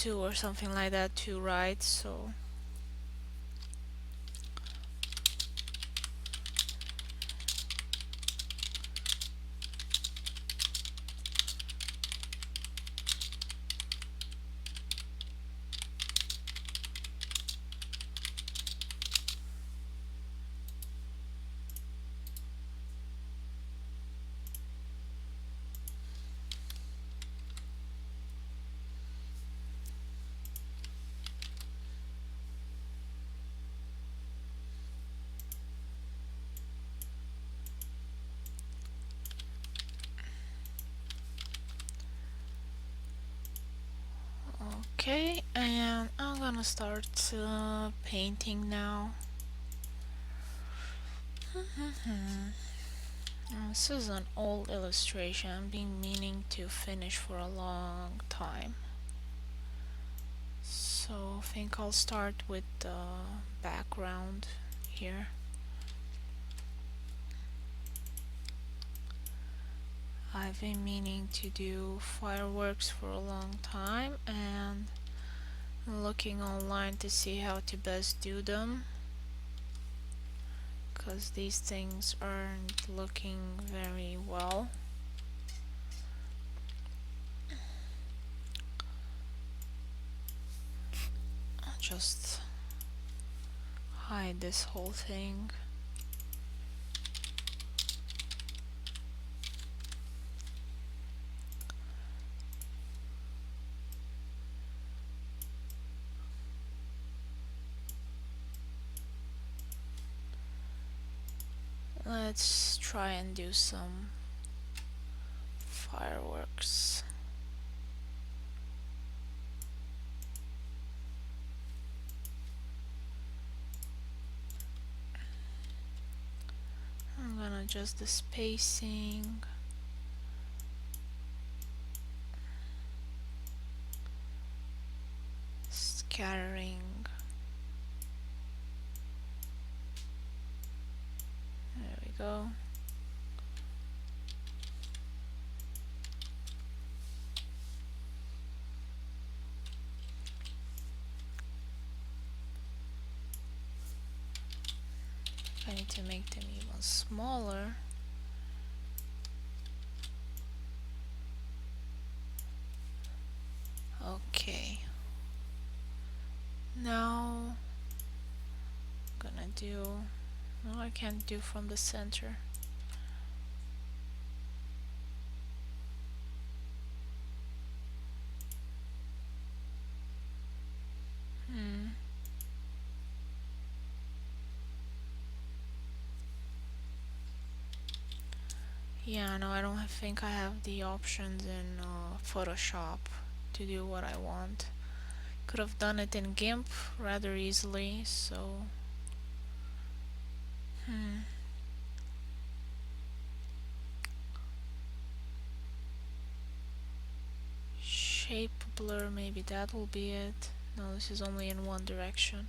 2 or something like that to write, so okay, and I'm gonna start painting now. This is an old illustration I've been meaning to finish for a long time. So I think I'll start with the background here. I've been meaning to do fireworks for a long time and looking online to see how to best do them, because these things aren't looking very well. I'll just hide this whole thing. Let's try and do some fireworks. I'm gonna adjust the spacing. Scattering. There we go. I need to make them even smaller. Okay. Now I'm gonna do, no, I can't do from the center. Yeah, no, I don't think I have the options in Photoshop to do what I want. Could have done it in GIMP rather easily, so shape blur, maybe that will be it. No, this is only in one direction.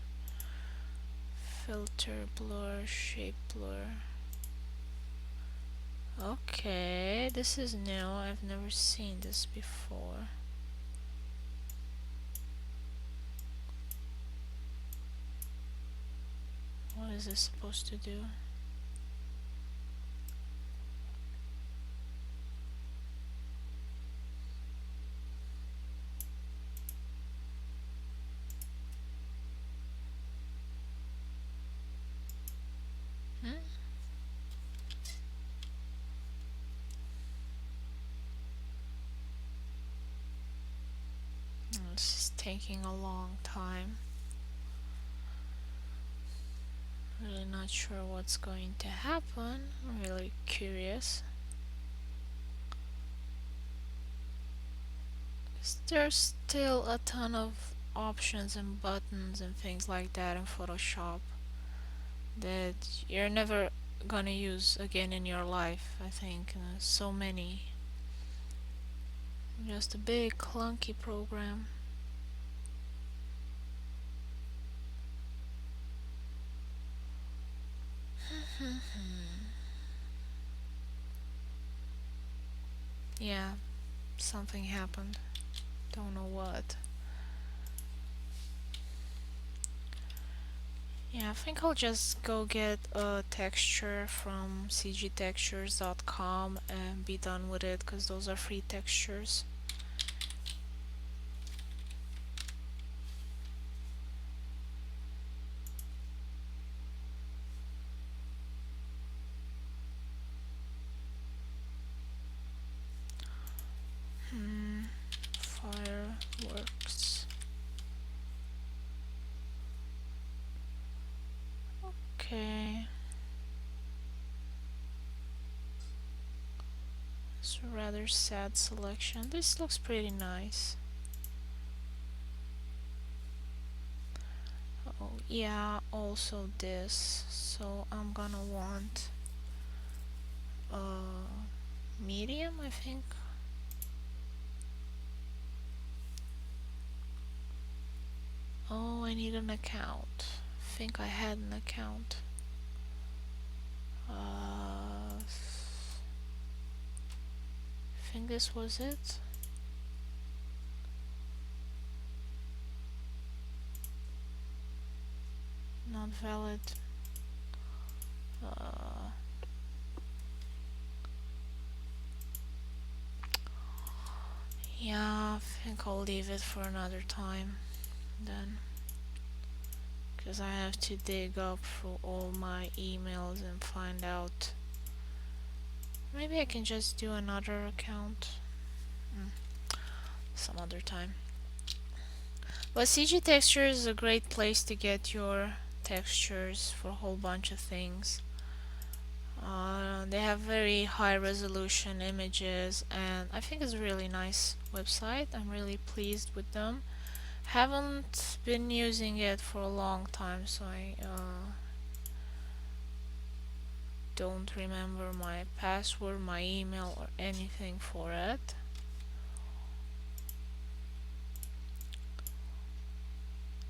Filter blur, shape blur. Okay, this is new. I've never seen this before. What is this supposed to do? This is taking a long time. Really not sure what's going to happen. I'm really curious. There's still a ton of options and buttons and things like that in Photoshop that you're never gonna use again in your life, I think. So many. Just a big clunky program. Yeah, something happened. Don't know what. Yeah, I think I'll just go get a texture from cgtextures.com and be done with it, because those are free textures. Fireworks. Okay. It's a rather sad selection. This looks pretty nice. Oh, yeah, also this. So I'm gonna want medium, I think. Oh, I need an account. I think I had an account. I think this was it. Not valid. Uh, yeah, I think I'll leave it for another time then, because I have to dig up through all my emails and find out. Maybe I can just do another account some other time. But CG Texture is a great place to get your textures for a whole bunch of things. They have very high resolution images, and I think it's a really nice website. I'm really pleased with them. Haven't been using it for a long time, so I don't remember my password, my email, or anything for it.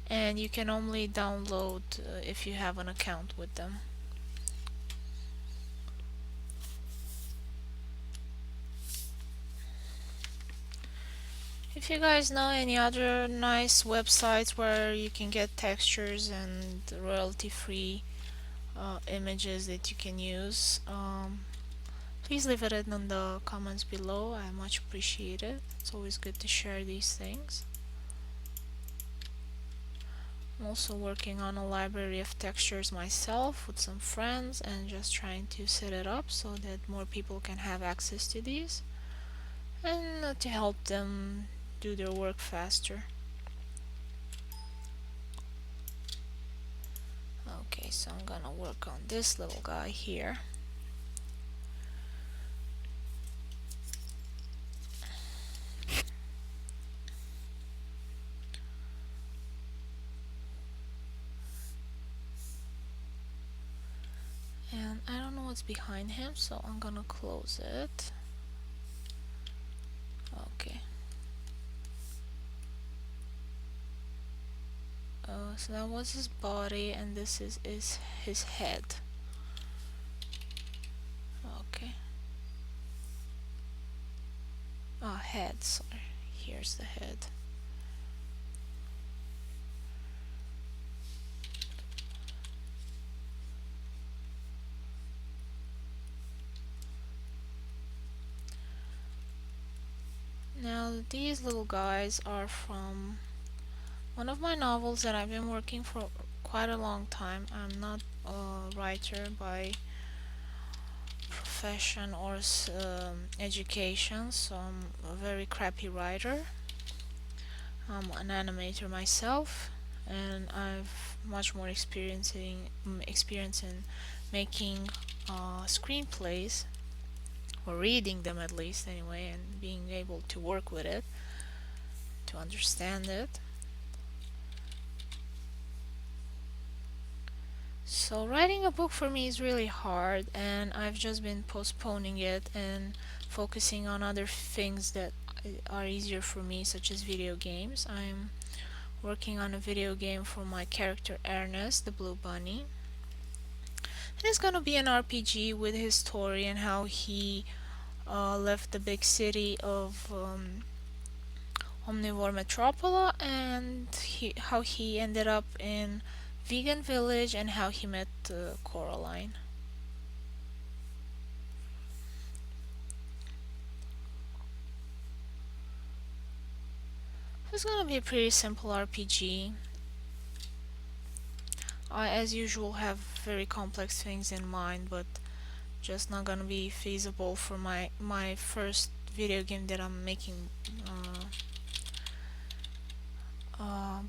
And you can only download if you have an account with them. If you guys know any other nice websites where you can get textures and royalty free images that you can use, please leave it in the comments below. I much appreciate it. It's always good to share these things. I'm also working on a library of textures myself with some friends and just trying to set it up so that more people can have access to these and to help them do their work faster. Okay, so I'm gonna work on this little guy here. And I don't know what's behind him, so I'm gonna close it. Okay. So that was his body, and this is his head. Okay. Oh, head, sorry. Here's the head. Now, these little guys are from one of my novels that I've been working for quite a long time. I'm not a writer by profession or education, so I'm a very crappy writer. I'm an animator myself, and I've much more experience in making screenplays, or reading them at least anyway, and being able to work with it, to understand it. So writing a book for me is really hard, and I've just been postponing it and focusing on other things that are easier for me, such as video games. I'm working on a video game for my character Ernest, the blue bunny. And it's gonna be an RPG with his story and how he left the big city of Omnivore Metropola, and how he ended up in Vegan village and how he met Coraline. It's gonna be a pretty simple RPG. I, as usual, have very complex things in mind, but just not gonna be feasible for my first video game that I'm making uh,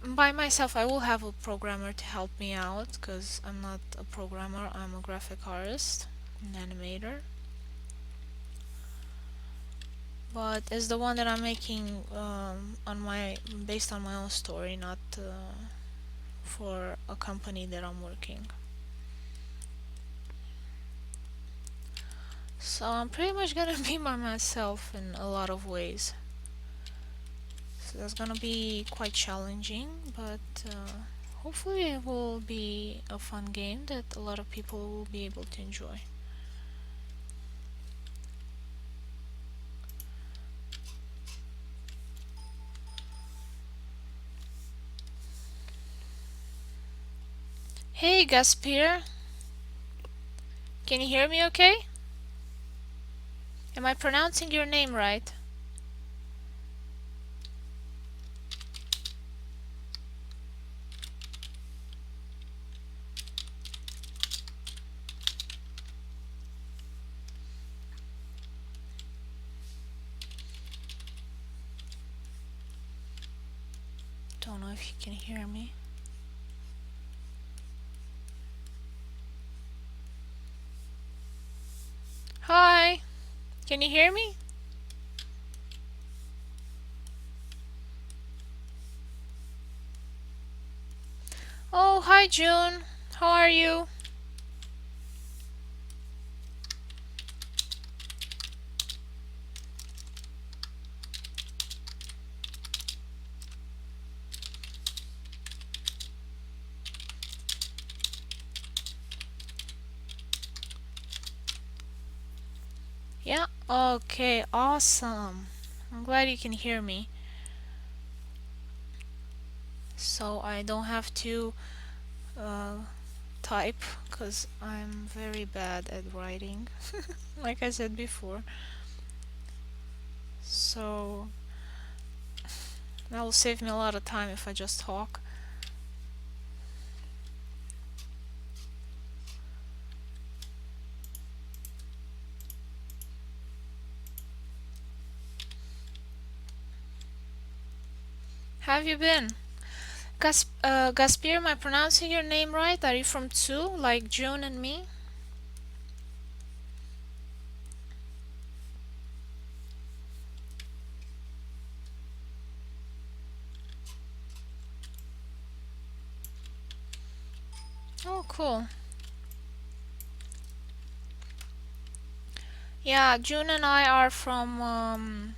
by myself. I will have a programmer to help me out because I'm not a programmer, I'm a graphic artist, an animator. But it's the one that I'm making on my based on my own story, not for a company that I'm working. So I'm pretty much gonna be by myself in a lot of ways. So that's gonna be quite challenging, but hopefully it will be a fun game that a lot of people will be able to enjoy. Hey Gaspir, can you hear me okay? Am I pronouncing your name right? Don't know if you can hear me. Hi, can you hear me? Oh, hi June. How are you? Yeah, okay, awesome. I'm glad you can hear me. So I don't have to uh, type because I'm very bad at writing, like I said before. So that will save me a lot of time if I just talk. Have you been? Gaspir, am I pronouncing your name right? Are you from Tsu, like June and me? Oh, cool. Yeah, June and I are from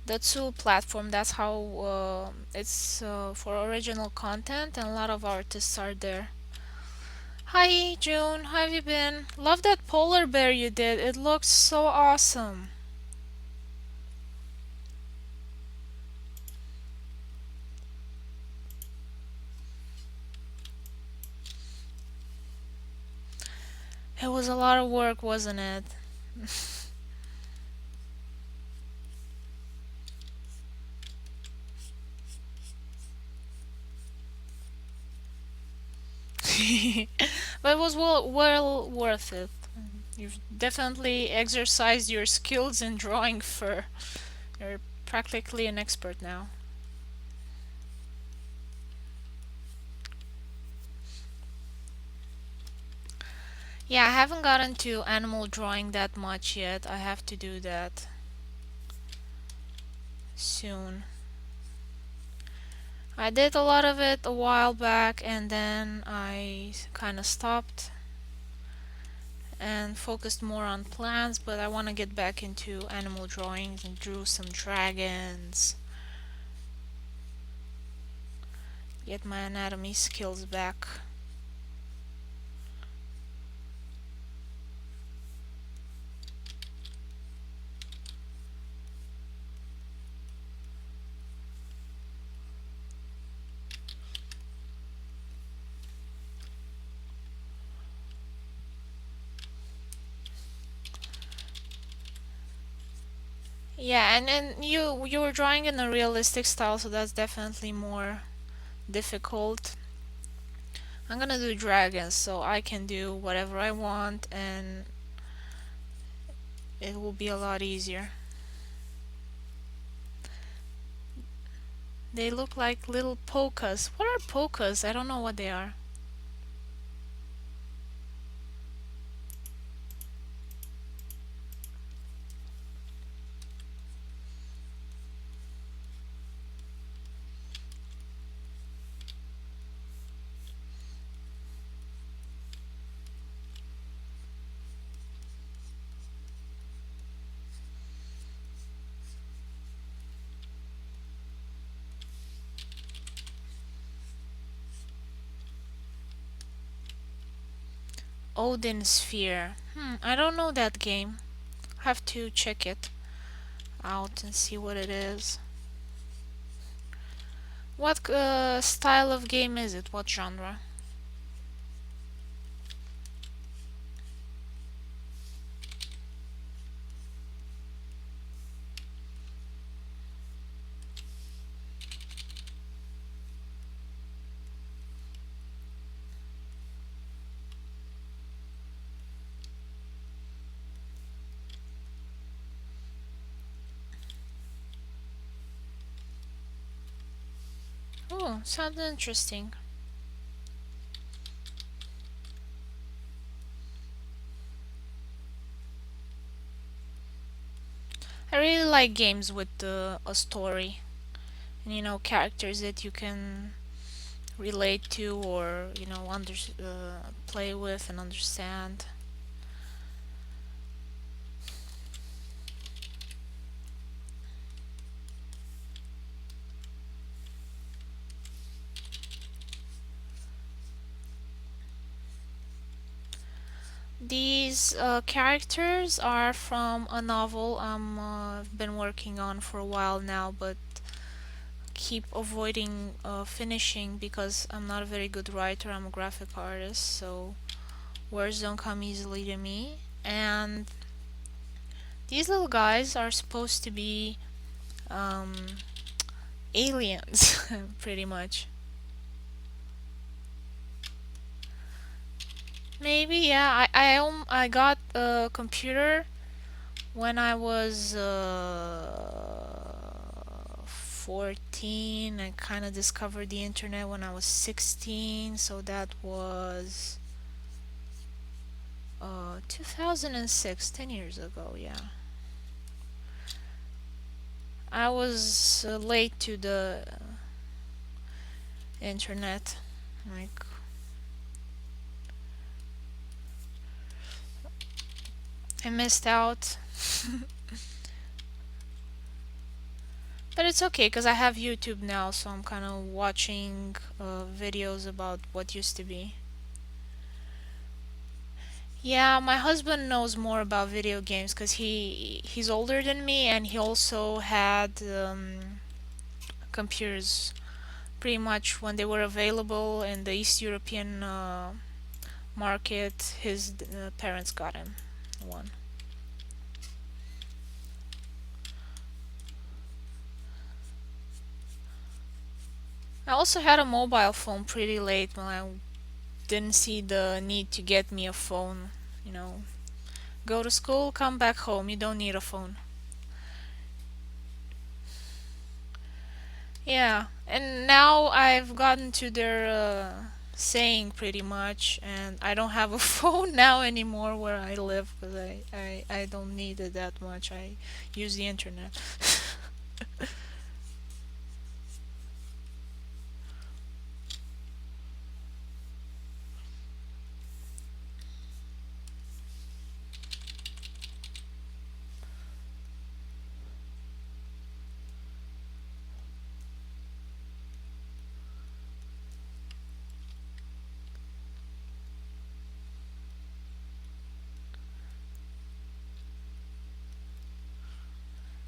the Tsu platform. That's how it's for original content, and a lot of artists are there. Hi, June. How have you been? Love that polar bear you did. It looks so awesome. It was a lot of work, wasn't it? But it was well worth it. You've definitely exercised your skills in drawing fur. You're practically an expert now. Yeah, I haven't gotten to animal drawing that much yet. I have to do that soon. I did a lot of it a while back and then I kind of stopped and focused more on plants, but I want to get back into animal drawings and drew some dragons. Get my anatomy skills back. Yeah, and then you were drawing in a realistic style, so that's definitely more difficult. I'm gonna do dragons, so I can do whatever I want, and it will be a lot easier. They look like little polkas. What are polkas? I don't know what they are. Odin Sphere. I don't know that game. Have to check it out and see what it is. What style of game is it? What genre? Oh, sounds interesting. I really like games with a story and characters that you can relate to or play with and understand. These characters are from a novel I've been working on for a while now, but keep avoiding finishing because I'm not a very good writer. I'm a graphic artist, so words don't come easily to me. And these little guys are supposed to be um, aliens, pretty much. Maybe, yeah. I got a computer when I was 14. I kind of discovered the internet when I was 16, so that was 2006, 10 years ago, yeah. I was late to the internet. Like, I missed out. But it's okay because I have YouTube now, so I'm kind of watching videos about what used to be. Yeah, my husband knows more about video games because he's older than me, and he also had computers pretty much when they were available in the East European market. His parents got him one. I also had a mobile phone pretty late when I didn't see the need to get me a phone. You know, go to school, come back home. You don't need a phone. Yeah, and now I've gotten to their saying pretty much, and I don't have a phone now anymore where I live because I don't need it that much. I use the internet.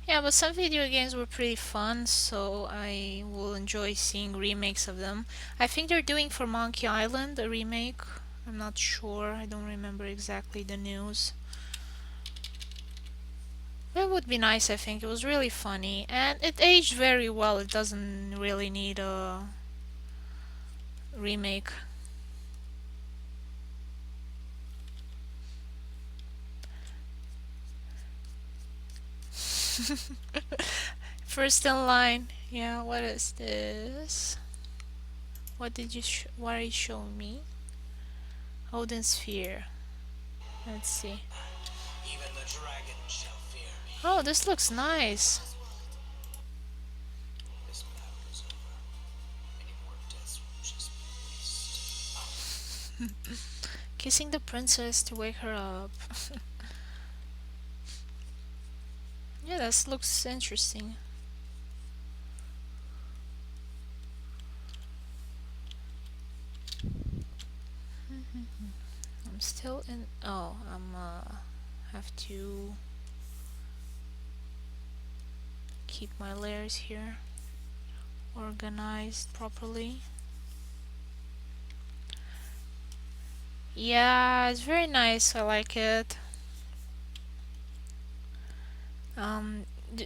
Yeah, but some video games were pretty fun, so I will enjoy seeing remakes of them. I think they're doing for Monkey Island a remake. I'm not sure. I don't remember exactly the news. That would be nice, I think. It was really funny. And it aged very well. It doesn't really need a remake. First in line. Yeah, what is this? What are you showing me? Odin Sphere. Let's see. Even the dragon shall fear me. Oh, this looks nice. This battle is over. Any more deaths will just be wasted. Kissing the princess to wake her up. Yeah, this looks interesting. I'm still in. Oh, have to keep my layers here organized properly. Yeah, it's very nice. I like it.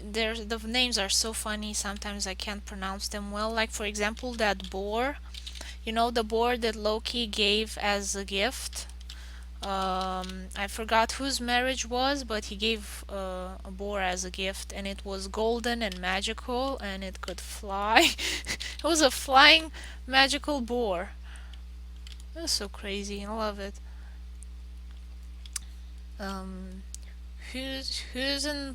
There's the names are so funny. Sometimes I can't pronounce them well. Like for example, that boar. You know the boar that Loki gave as a gift. I forgot whose marriage was, but he gave a boar as a gift, and it was golden and magical, and it could fly. It was a flying magical boar. It was so crazy. I love it. Um, who's in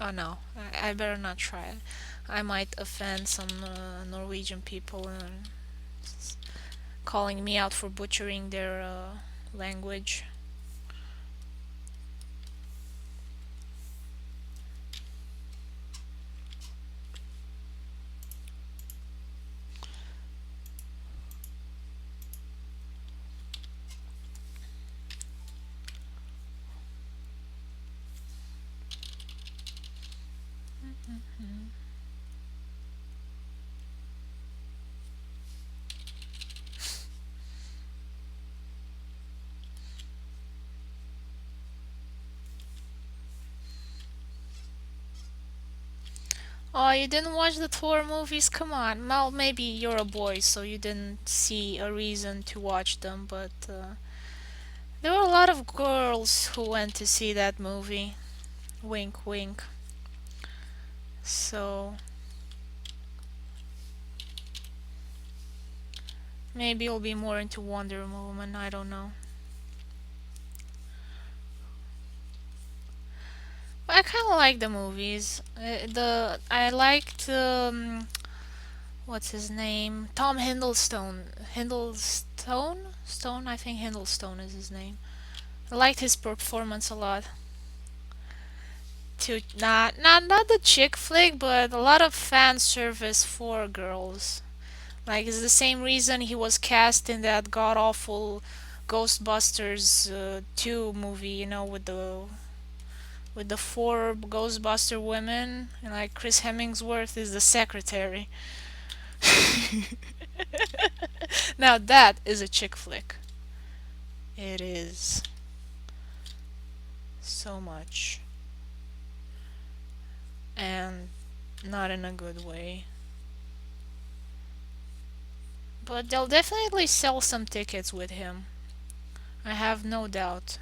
Oh no, I better not try it. I might offend some Norwegian people and calling me out for butchering their language. Oh, you didn't watch the Thor movies? Come on. Well, maybe you're a boy, so you didn't see a reason to watch them, but there were a lot of girls who went to see that movie. Wink, wink. So, maybe you'll be more into Wonder Woman, I don't know. But I kind of like the movies. I liked what's his name? Tom Hiddleston. Stone? I think Hiddleston is his name. I liked his performance a lot. To not the chick flick, but a lot of fan service for girls. Like it's the same reason he was cast in that god awful Ghostbusters 2 movie, with the four Ghostbuster women, and like Chris Hemsworth is the secretary. Now that is a chick flick. It is so much, and not in a good way. But they'll definitely sell some tickets with him. I have no doubt.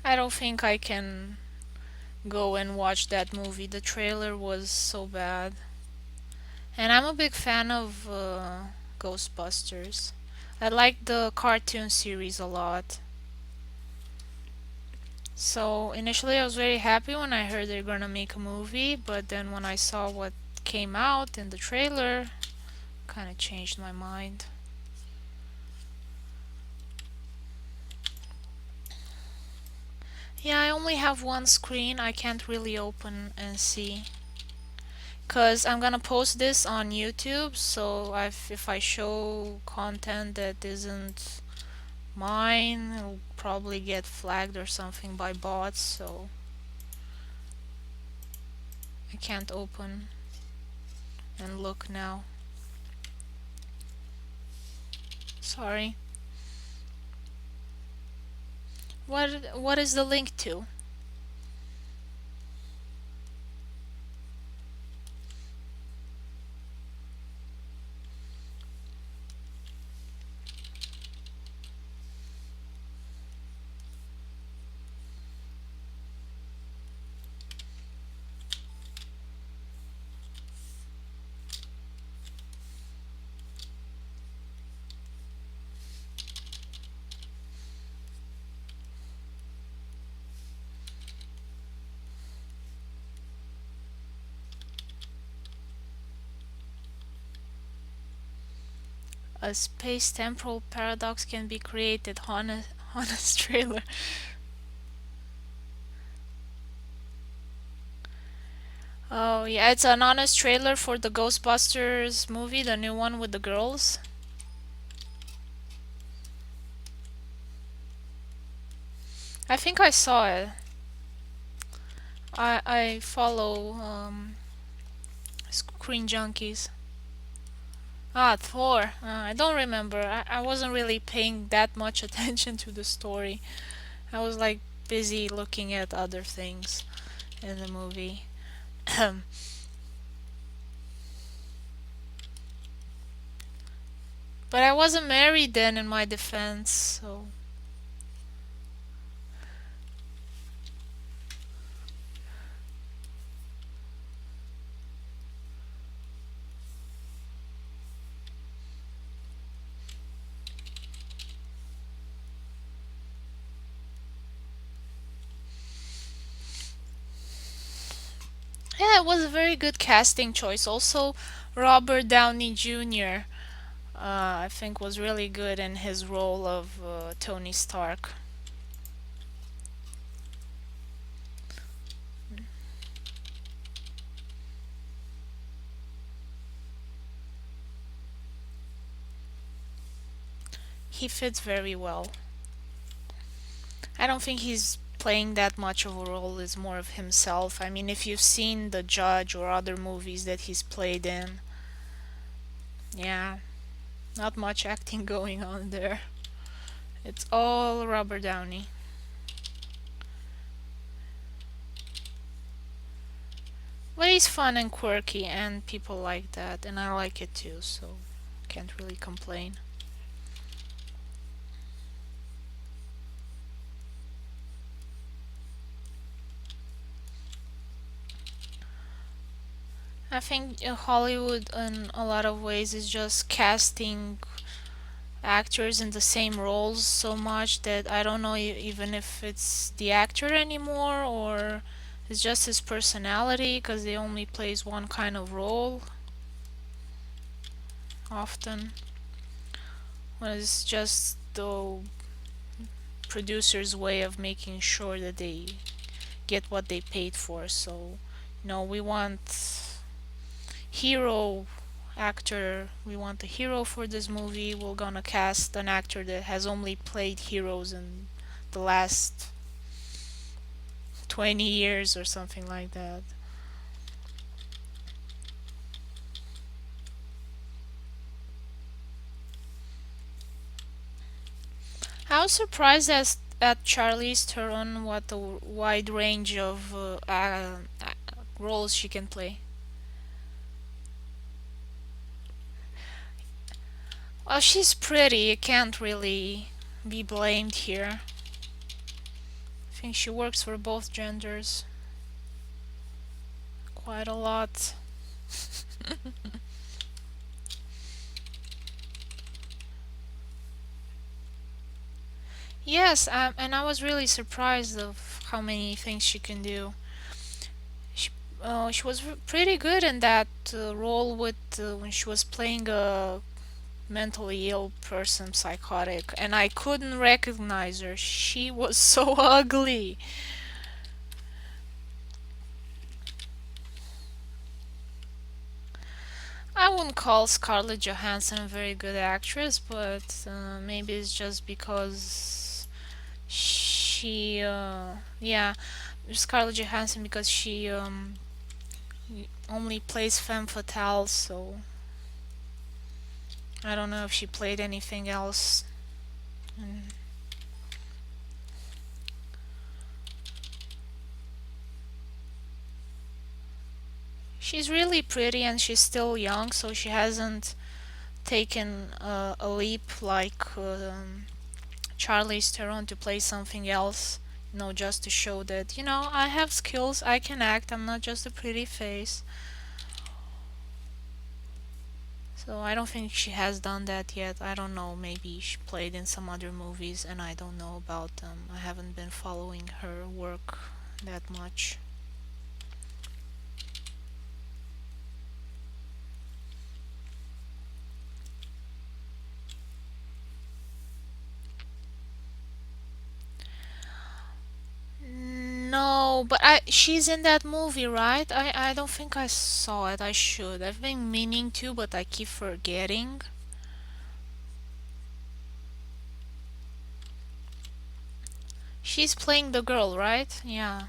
I don't think I can go and watch that movie. The trailer was so bad. And I'm a big fan of Ghostbusters. I like the cartoon series a lot. So initially I was very happy when I heard they're gonna make a movie, but then when I saw what came out in the trailer, kind of changed my mind. Yeah, I only have one screen. I can't really open and see. Cause I'm gonna post this on YouTube, so if I show content that isn't mine, it'll probably get flagged or something by bots, so I can't open and look now. Sorry. What is the link to? A space temporal paradox can be created. Honest trailer. Oh yeah, it's an honest trailer for the Ghostbusters movie, the new one with the girls. I think I saw it. I follow Screen Junkies. Ah, Thor. I don't remember. I wasn't really paying that much attention to the story. I was like busy looking at other things in the movie. But I wasn't married then, in my defense, so. Yeah, it was a very good casting choice. Also, Robert Downey Jr. I think was really good in his role of Tony Stark. He fits very well. I don't think he's playing that much of a role, is more of himself. I mean, if you've seen The Judge or other movies that he's played in, yeah, not much acting going on there. It's all Robert Downey. But he's fun and quirky, and people like that, and I like it too, so can't really complain. I think Hollywood, in a lot of ways, is just casting actors in the same roles so much that I don't know even if it's the actor anymore or it's just his personality because he only plays one kind of role often. When it's just the producer's way of making sure that they get what they paid for. So, we want hero actor, we want a hero for this movie. We're gonna cast an actor that has only played heroes in the last 20 years or something like that. I was surprised at Charlize Theron what a wide range of roles she can play. Well, she's pretty, you can't really be blamed here. I think she works for both genders quite a lot. Yes, and I was really surprised of how many things she can do. She, she was pretty good in that role with when she was playing a mentally ill person, psychotic, and I couldn't recognize her. She was so ugly. I wouldn't call Scarlett Johansson a very good actress, but maybe it's just because yeah, Scarlett Johansson because she only plays femme fatale, so I don't know if she played anything else. Mm. She's really pretty and she's still young, so she hasn't taken a leap like Charlize Theron to play something else. Just to show that, I have skills, I can act, I'm not just a pretty face. So I don't think she has done that yet. I don't know, maybe she played in some other movies and I don't know about them. I haven't been following her work that much. No, but she's in that movie, right? I don't think I saw it. I should. I've been meaning to, but I keep forgetting. She's playing the girl, right? Yeah.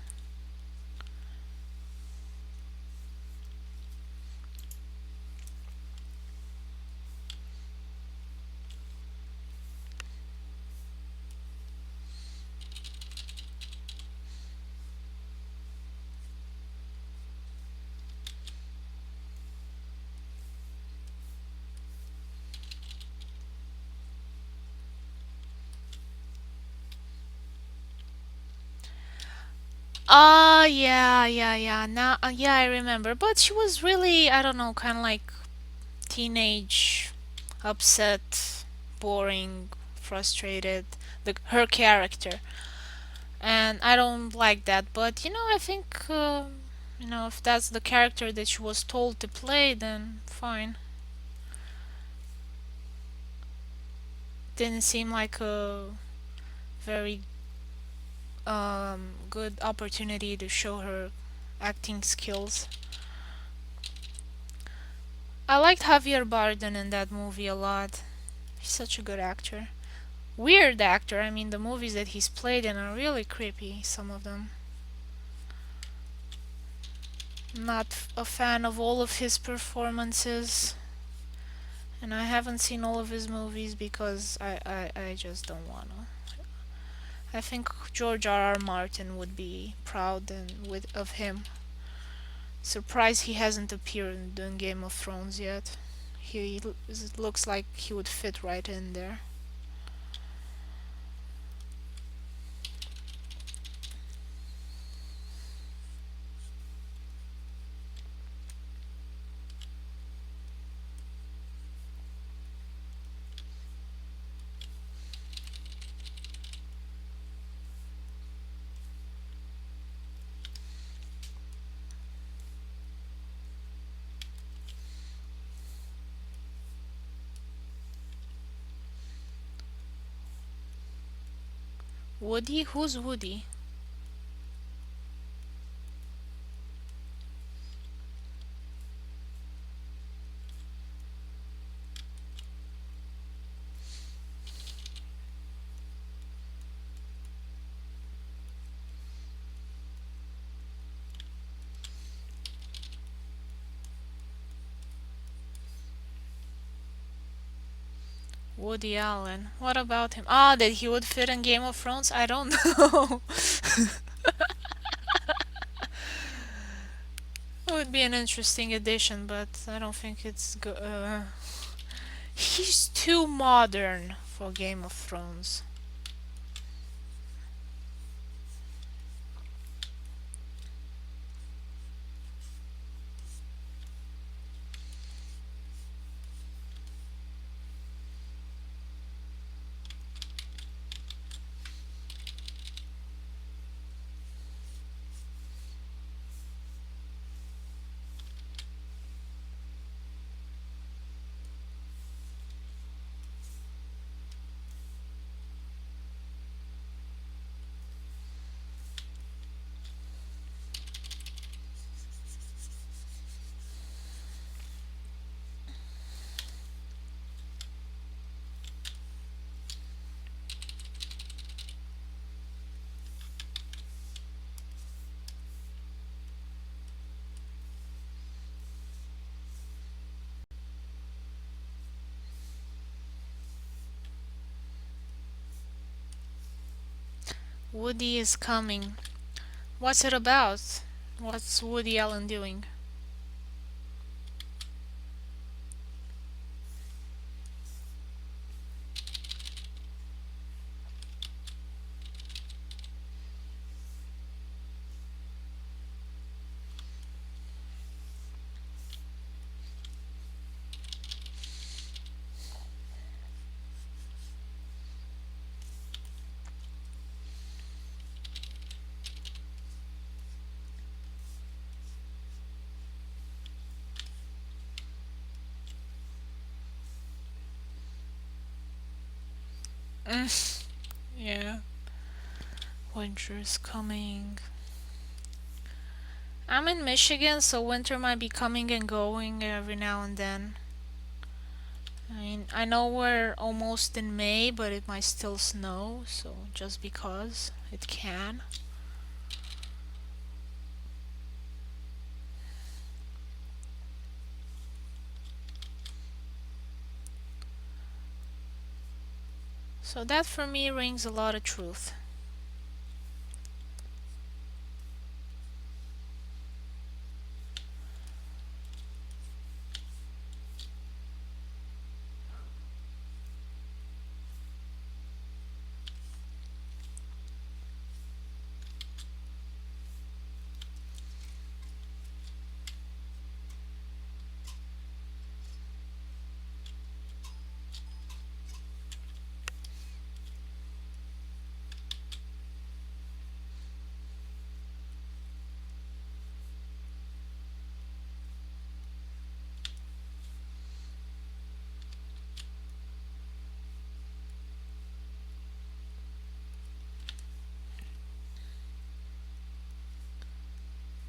Yeah, yeah, yeah. Now, yeah, I remember. But she was really, I don't know, kind of like teenage, upset, boring, frustrated. Her character, and I don't like that. But I think if that's the character that she was told to play, then fine. Didn't seem like a very good opportunity to show her acting skills. I liked Javier Bardem in that movie a lot. He's such a good actor. Weird actor. I mean, the movies that he's played in are really creepy, some of them. Not a fan of all of his performances, and I haven't seen all of his movies because I just don't wanna. I think George R. R. Martin would be proud of him. Surprised he hasn't appeared in Game of Thrones yet. It looks like he would fit right in there. Woody? Who's Woody? Woody Allen. What about him? That he would fit in Game of Thrones? I don't know. It would be an interesting addition, but I don't think it's good. He's too modern for Game of Thrones. Woody is coming. What's it about? What's Woody Allen doing? Yeah, winter is coming. I'm in Michigan, so winter might be coming and going every now and then. I mean, I know we're almost in May, but it might still snow, so just because it can. So that for me rings a lot of truth.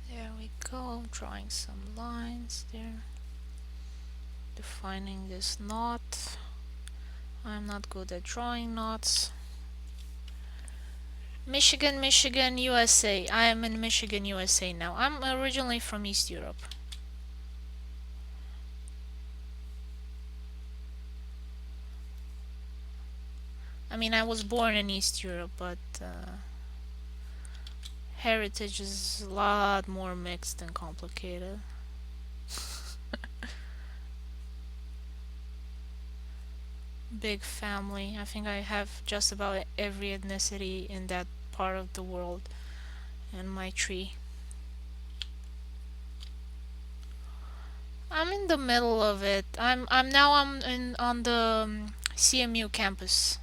There we go, drawing some lines there. Defining this knot. I'm not good at drawing knots. Michigan, Michigan, USA. I am in Michigan, USA now. I'm originally from East Europe. I mean, I was born in East Europe, but heritage is a lot more mixed and complicated. Big family. I think I have just about every ethnicity in that part of the world in my tree. I'm in the middle of it. I'm in on the CMU campus.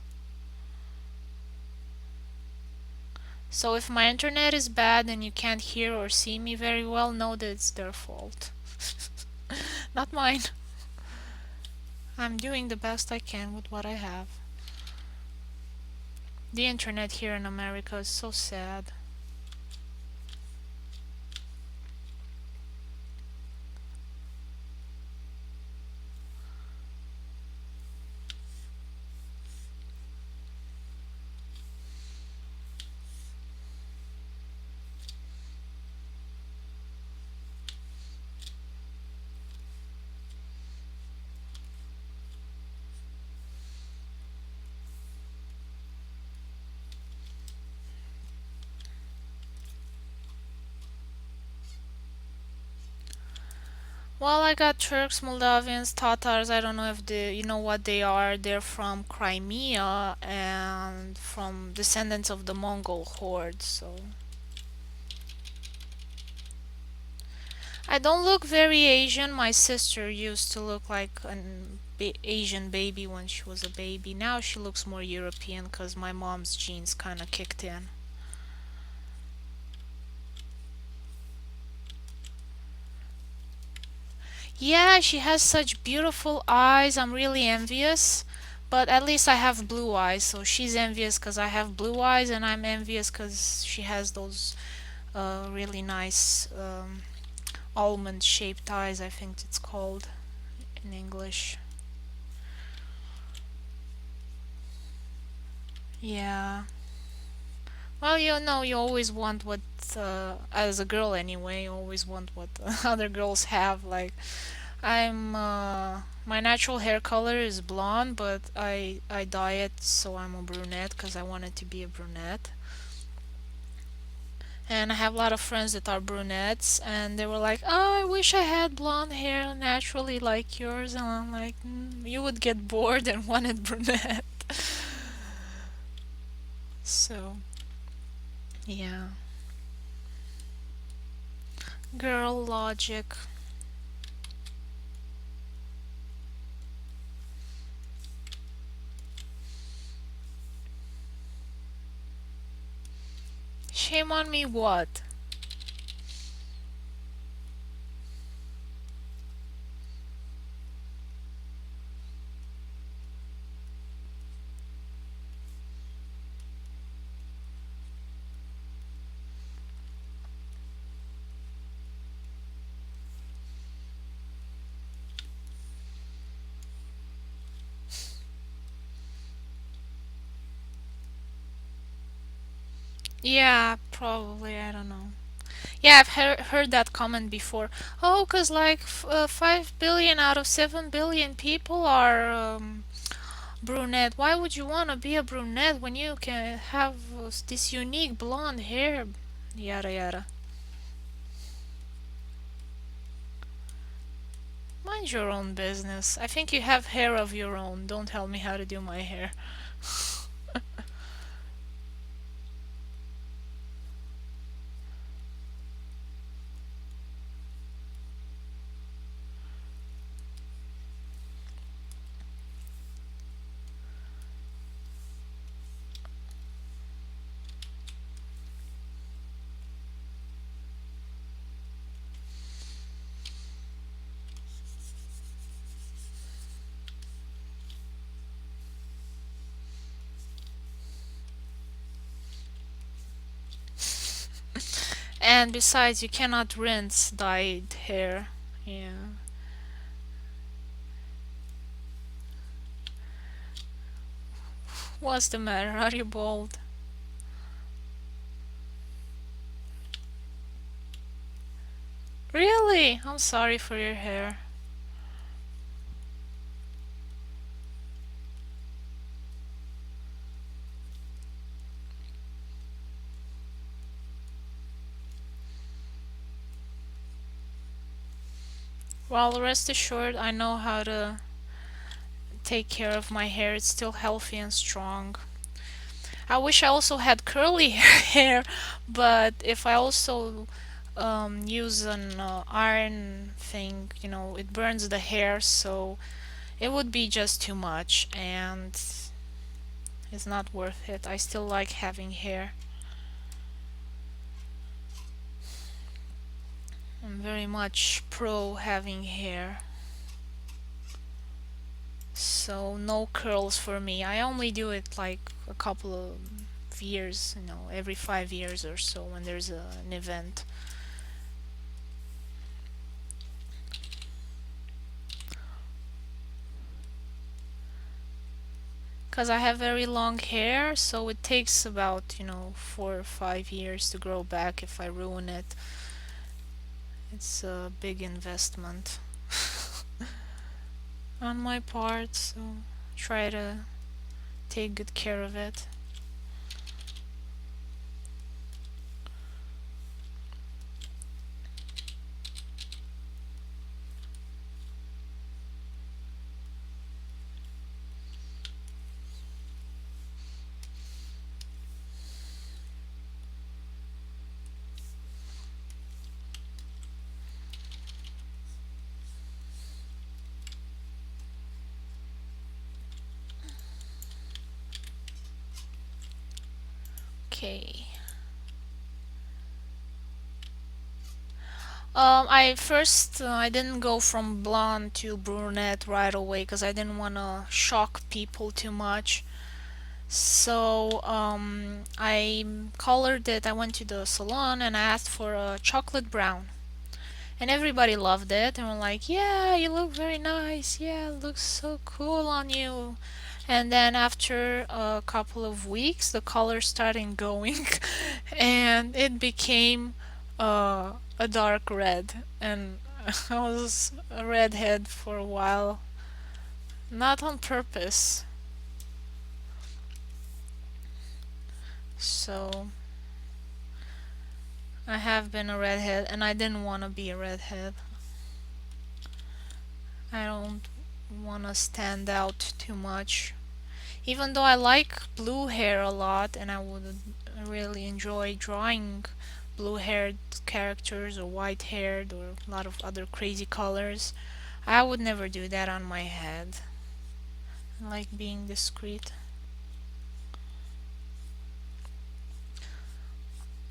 So if my internet is bad and you can't hear or see me very well, know that it's their fault. Not mine. I'm doing the best I can with what I have. The internet here in America is so sad. Well, I got Turks, Moldavians, Tatars. I don't know if you know what they are. They're from Crimea and from descendants of the Mongol horde. So I don't look very Asian. My sister used to look like an Asian baby when she was a baby. Now she looks more European because my mom's genes kind of kicked in. Yeah, she has such beautiful eyes. I'm really envious. But at least I have blue eyes, so she's envious because I have blue eyes, and I'm envious because she has those really nice almond shaped eyes, I think it's called in English. Yeah. Well, you know, you always want what, as a girl anyway, you always want what other girls have. Like, my natural hair color is blonde, but I dye it so I'm a brunette because I wanted to be a brunette. And I have a lot of friends that are brunettes, and they were like, "Oh, I wish I had blonde hair naturally like yours." And I'm like, "You would get bored and wanted brunette." So, yeah. Girl logic. Shame on me, what? Yeah, probably, I don't know. Yeah, I've heard that comment before. Oh, 'cause like 5 billion out of 7 billion people are brunette. Why would you want to be a brunette when you can have this unique blonde hair? Yada yada. Mind your own business. I think you have hair of your own. Don't tell me how to do my hair. And besides, you cannot rinse dyed hair. Yeah. What's the matter? Are you bald? Really? I'm sorry for your hair. Well, rest assured, I know how to take care of my hair. It's still healthy and strong. I wish I also had curly hair, but if I also use an iron thing, it burns the hair, so it would be just too much, and it's not worth it. I still like having hair. I'm very much pro having hair. So no curls for me. I only do it like a couple of years, every 5 years or so when there's an event. Because I have very long hair, so it takes about, 4 or 5 years to grow back if I ruin it. It's a big investment on my part, so try to take good care of it. Okay. I didn't go from blonde to brunette right away because I didn't want to shock people too much. So I colored it. I went to the salon and I asked for a chocolate brown. And everybody loved it and were like, "Yeah, you look very nice. Yeah, it looks so cool on you." And then after a couple of weeks, the color started going and it became a dark red. And I was a redhead for a while, not on purpose. So I have been a redhead, and I didn't want to be a redhead. I don't want to stand out too much. Even though I like blue hair a lot, and I would really enjoy drawing blue haired characters or white haired or a lot of other crazy colors, I would never do that on my head. I like being discreet.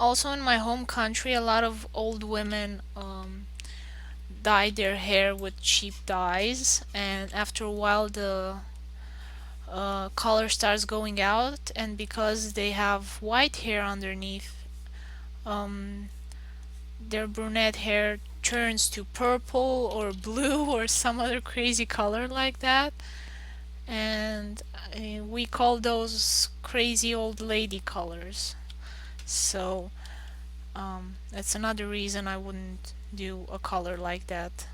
Also, in my home country, a lot of old women dye their hair with cheap dyes, and after a while, the color starts going out, and because they have white hair underneath, um, their brunette hair turns to purple or blue or some other crazy color like that. And we call those crazy old lady colors. So that's another reason I wouldn't do a color like that.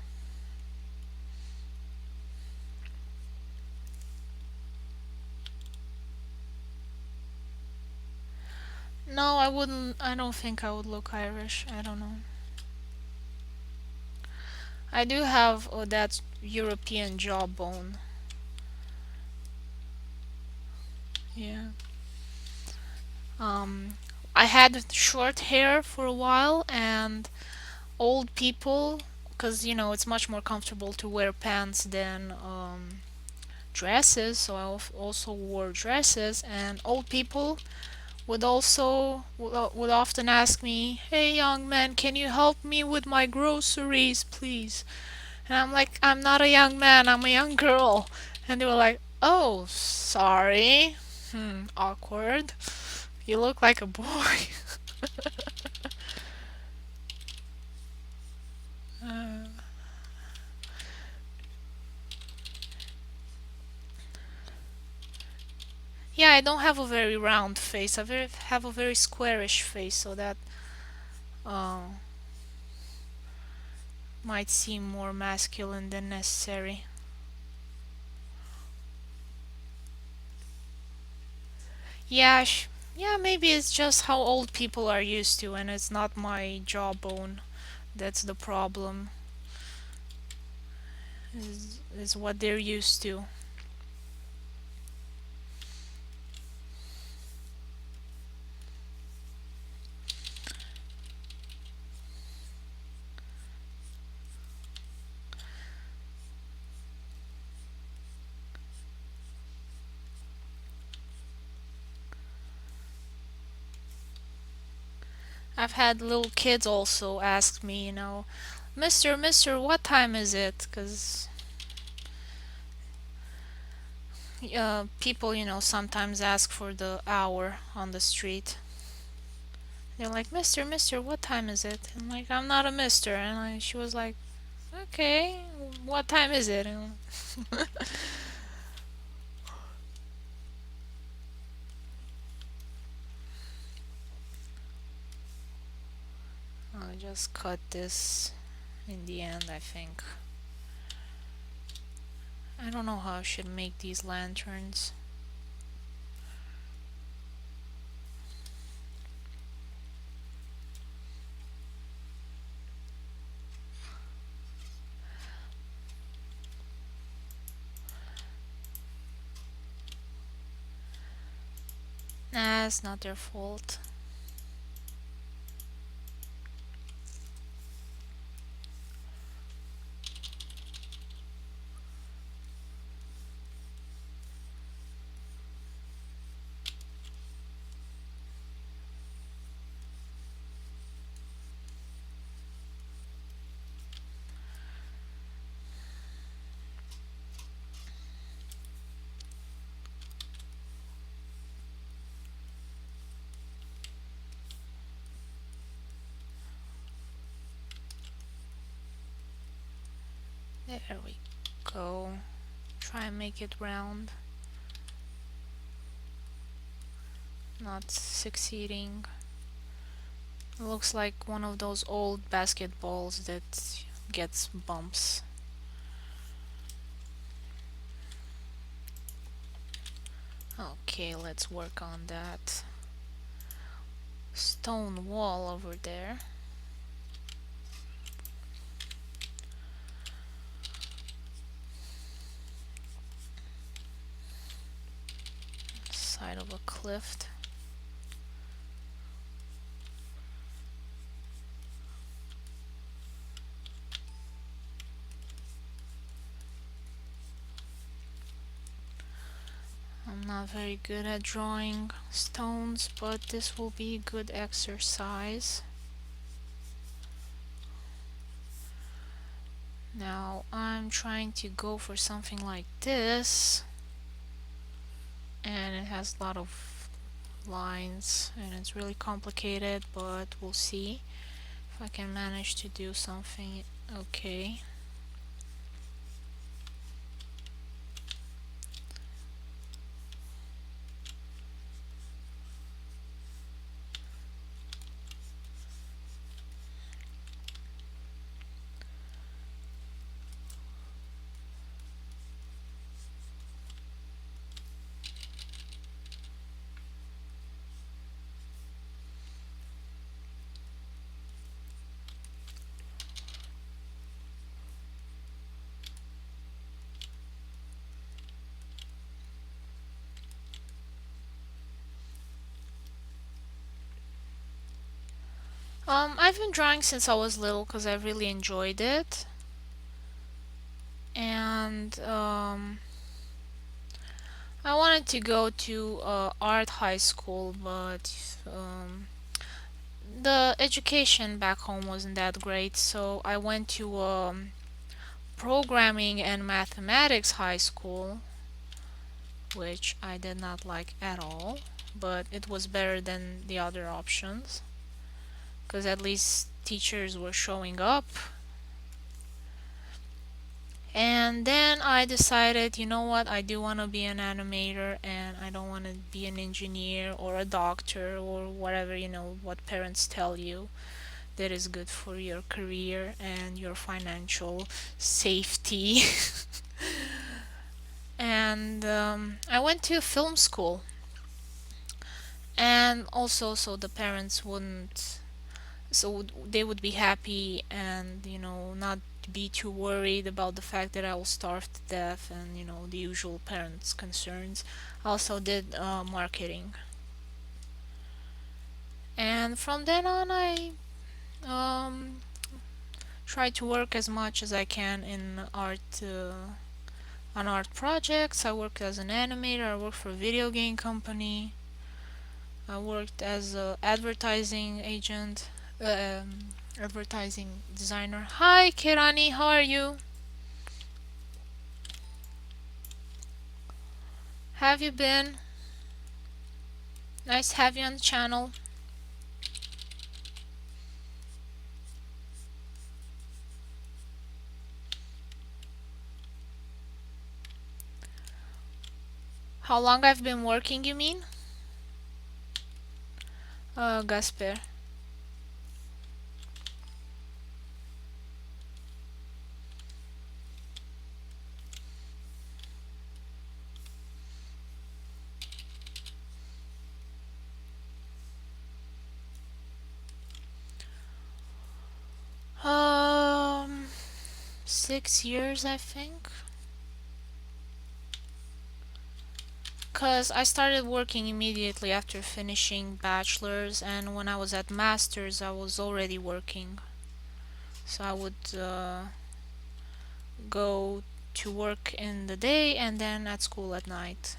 No, I wouldn't. I don't think I would look Irish. I don't know. I do have that European jawbone. Yeah. Um, I had short hair for a while, and old people, because it's much more comfortable to wear pants than dresses, so I also wore dresses, and old people would often ask me, "Hey, young man, can you help me with my groceries, please?" And I'm like, "I'm not a young man, I'm a young girl." And they were like, "Oh, sorry." Awkward. You look like a boy. uh, yeah, I don't have a very round face. Have a very squarish face, so that uh, might seem more masculine than necessary. Yeah, yeah, maybe it's just how old people are used to, and it's not my jawbone. That's the problem. Is what they're used to. I've had little kids also ask me, Mister, what time is it? Because people, sometimes ask for the hour on the street. They're like, Mister, what time is it? I'm like, I'm not a mister. And she was like, okay, what time is it? And I just cut this in the end, I think. I don't know how I should make these lanterns. Nah, it's not their fault. There we go. Try and make it round. Not succeeding. It looks like one of those old basketballs that gets bumps. Okay, let's work on that. stone wall over there. Side of a cliff. I'm not very good at drawing stones, but this will be good exercise. Now I'm trying to go for something like this, and it has a lot of lines and it's really complicated, but we'll see if I can manage to do something okay. I've been drawing since I was little because I really enjoyed it, and I wanted to go to art high school, but the education back home wasn't that great, so I went to programming and mathematics high school, which I did not like at all, but it was better than the other options because at least teachers were showing up. And then I decided, you know what, I do want to be an animator and I don't want to be an engineer or a doctor or whatever, what parents tell you that is good for your career and your financial safety. And I went to film school. And also, so the parents wouldn't, so they would be happy and, not be too worried about the fact that I will starve to death and, the usual parents' concerns. I also did marketing. And from then on, I um, try to work as much as I can in art, on art projects. I worked as an animator. I worked for a video game company. I worked as a advertising agent, advertising designer. Hi, Kirani, how are you? Have you been? Nice to have you on the channel. How long I've been working, you mean? Gasper. Um, 6 years, I think. Cause I started working immediately after finishing bachelor's, and when I was at master's, I was already working. So I would go to work in the day and then at school at night.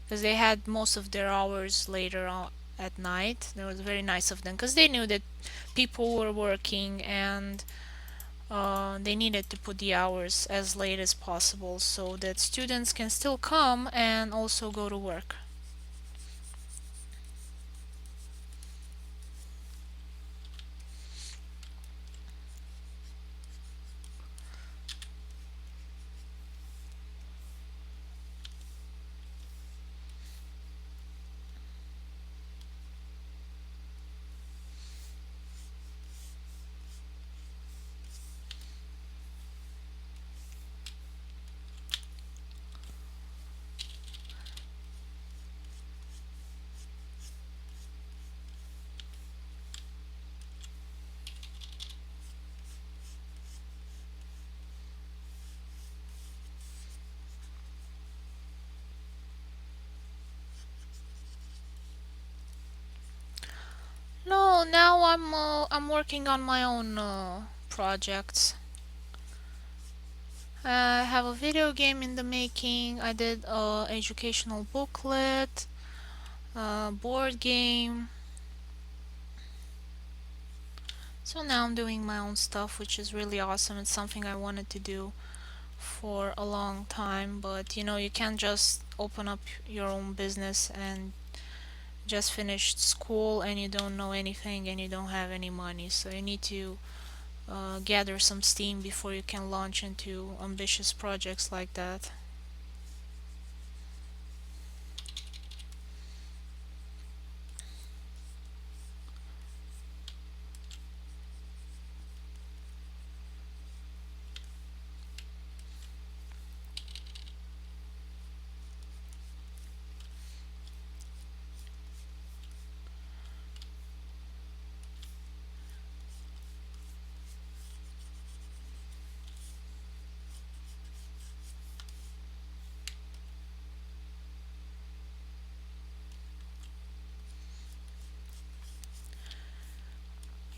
Because they had most of their hours later on at night. That was very nice of them because they knew that people were working and they needed to put the hours as late as possible so that students can still come and also go to work. I'm working on my own projects. I have a video game in the making. I did a educational booklet, a board game. So now I'm doing my own stuff, which is really awesome. It's something I wanted to do for a long time, but you know, you can't just open up your own business and just finished school and you don't know anything and you don't have any money. So you need to gather some steam before you can launch into ambitious projects like that.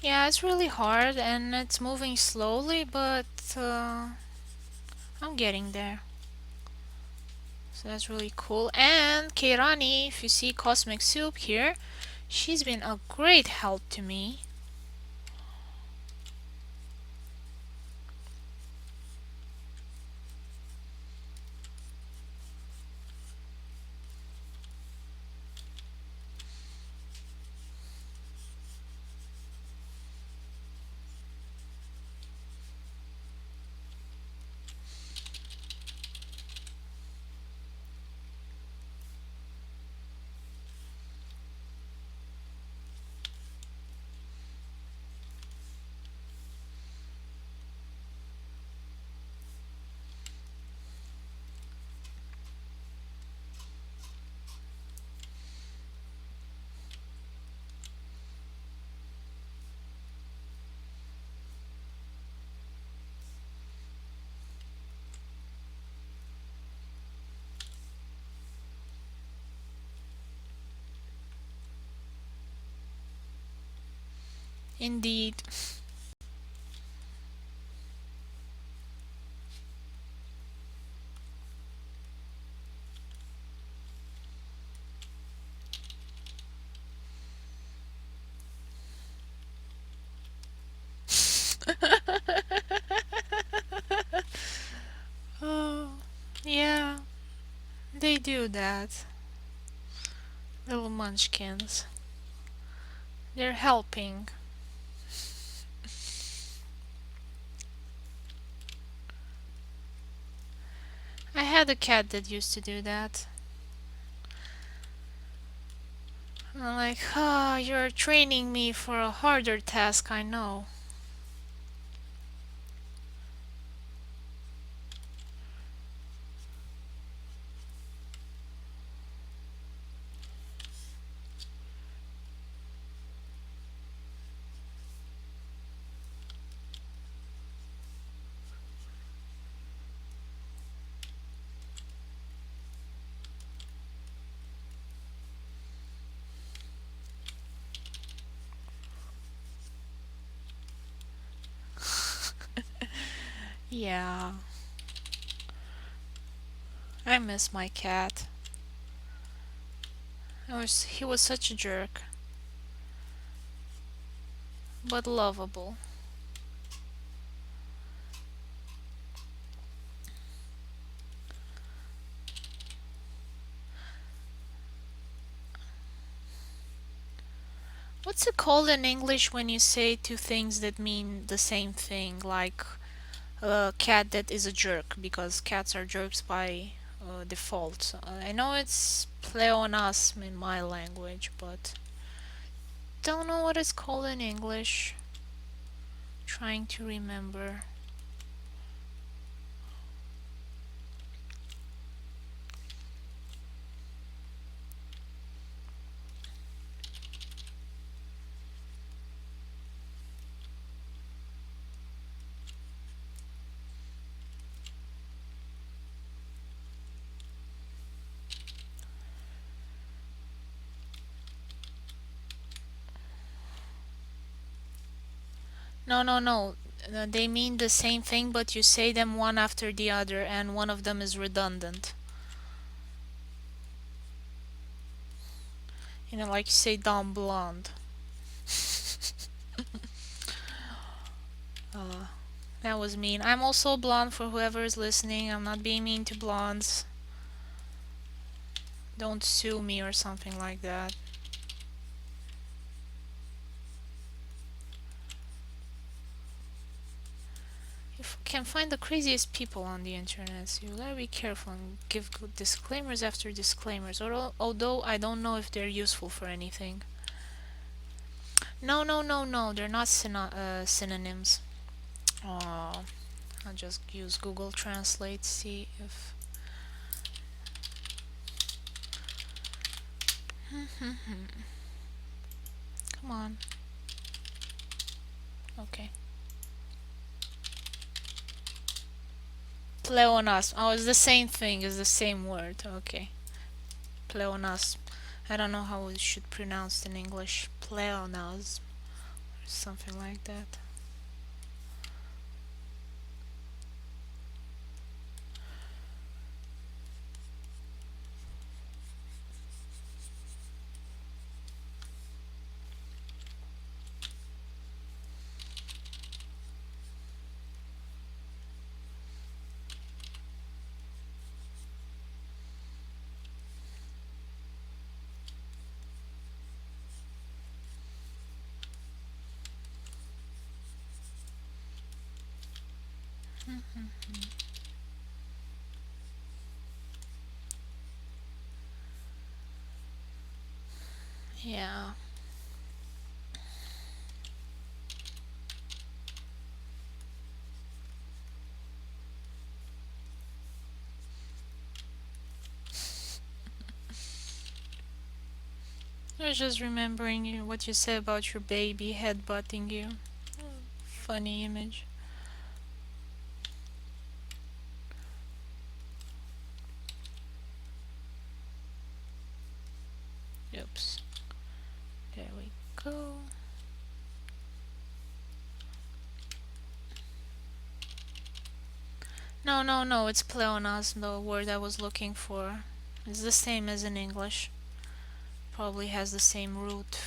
Yeah, it's really hard and it's moving slowly, but I'm getting there. So that's really cool. And Keirani, if you see Cosmic Soup here, she's been a great help to me. Indeed. Oh, yeah, they do that. Little munchkins. They're helping. I had a cat that used to do that. I'm like, ah, you're training me for a harder task, I know. Yeah, I miss my cat. He was such a jerk, but lovable. What's it called in English when you say two things that mean the same thing? Like a cat that is a jerk, because cats are jerks by default. I know it's pleonasm in my language, but don't know what it's called in English. Trying to remember. No, no, no. They mean the same thing, but you say them one after the other, and one of them is redundant. You know, like you say dumb blonde. Uh, that was mean. I'm also blonde for whoever is listening. I'm not being mean to blondes. Don't sue me or something like that. You can find the craziest people on the internet, so you gotta be careful and give good disclaimers after disclaimers. Although I don't know if they're useful for anything. No, no, no, no. They're not synonyms. I'll just use Google Translate. See if. Come on. Okay. Pleonasm. Oh, it's the same thing. It's the same word. Okay. Pleonasm. I don't know how we should pronounce it in English. Pleonasm. Or something like that. Yeah. I was just remembering what you said about your baby headbutting you. Funny image. Oops. There we go. No, no, no. It's pleonasm, the word I was looking for. It's the same as in English. Probably has the same root.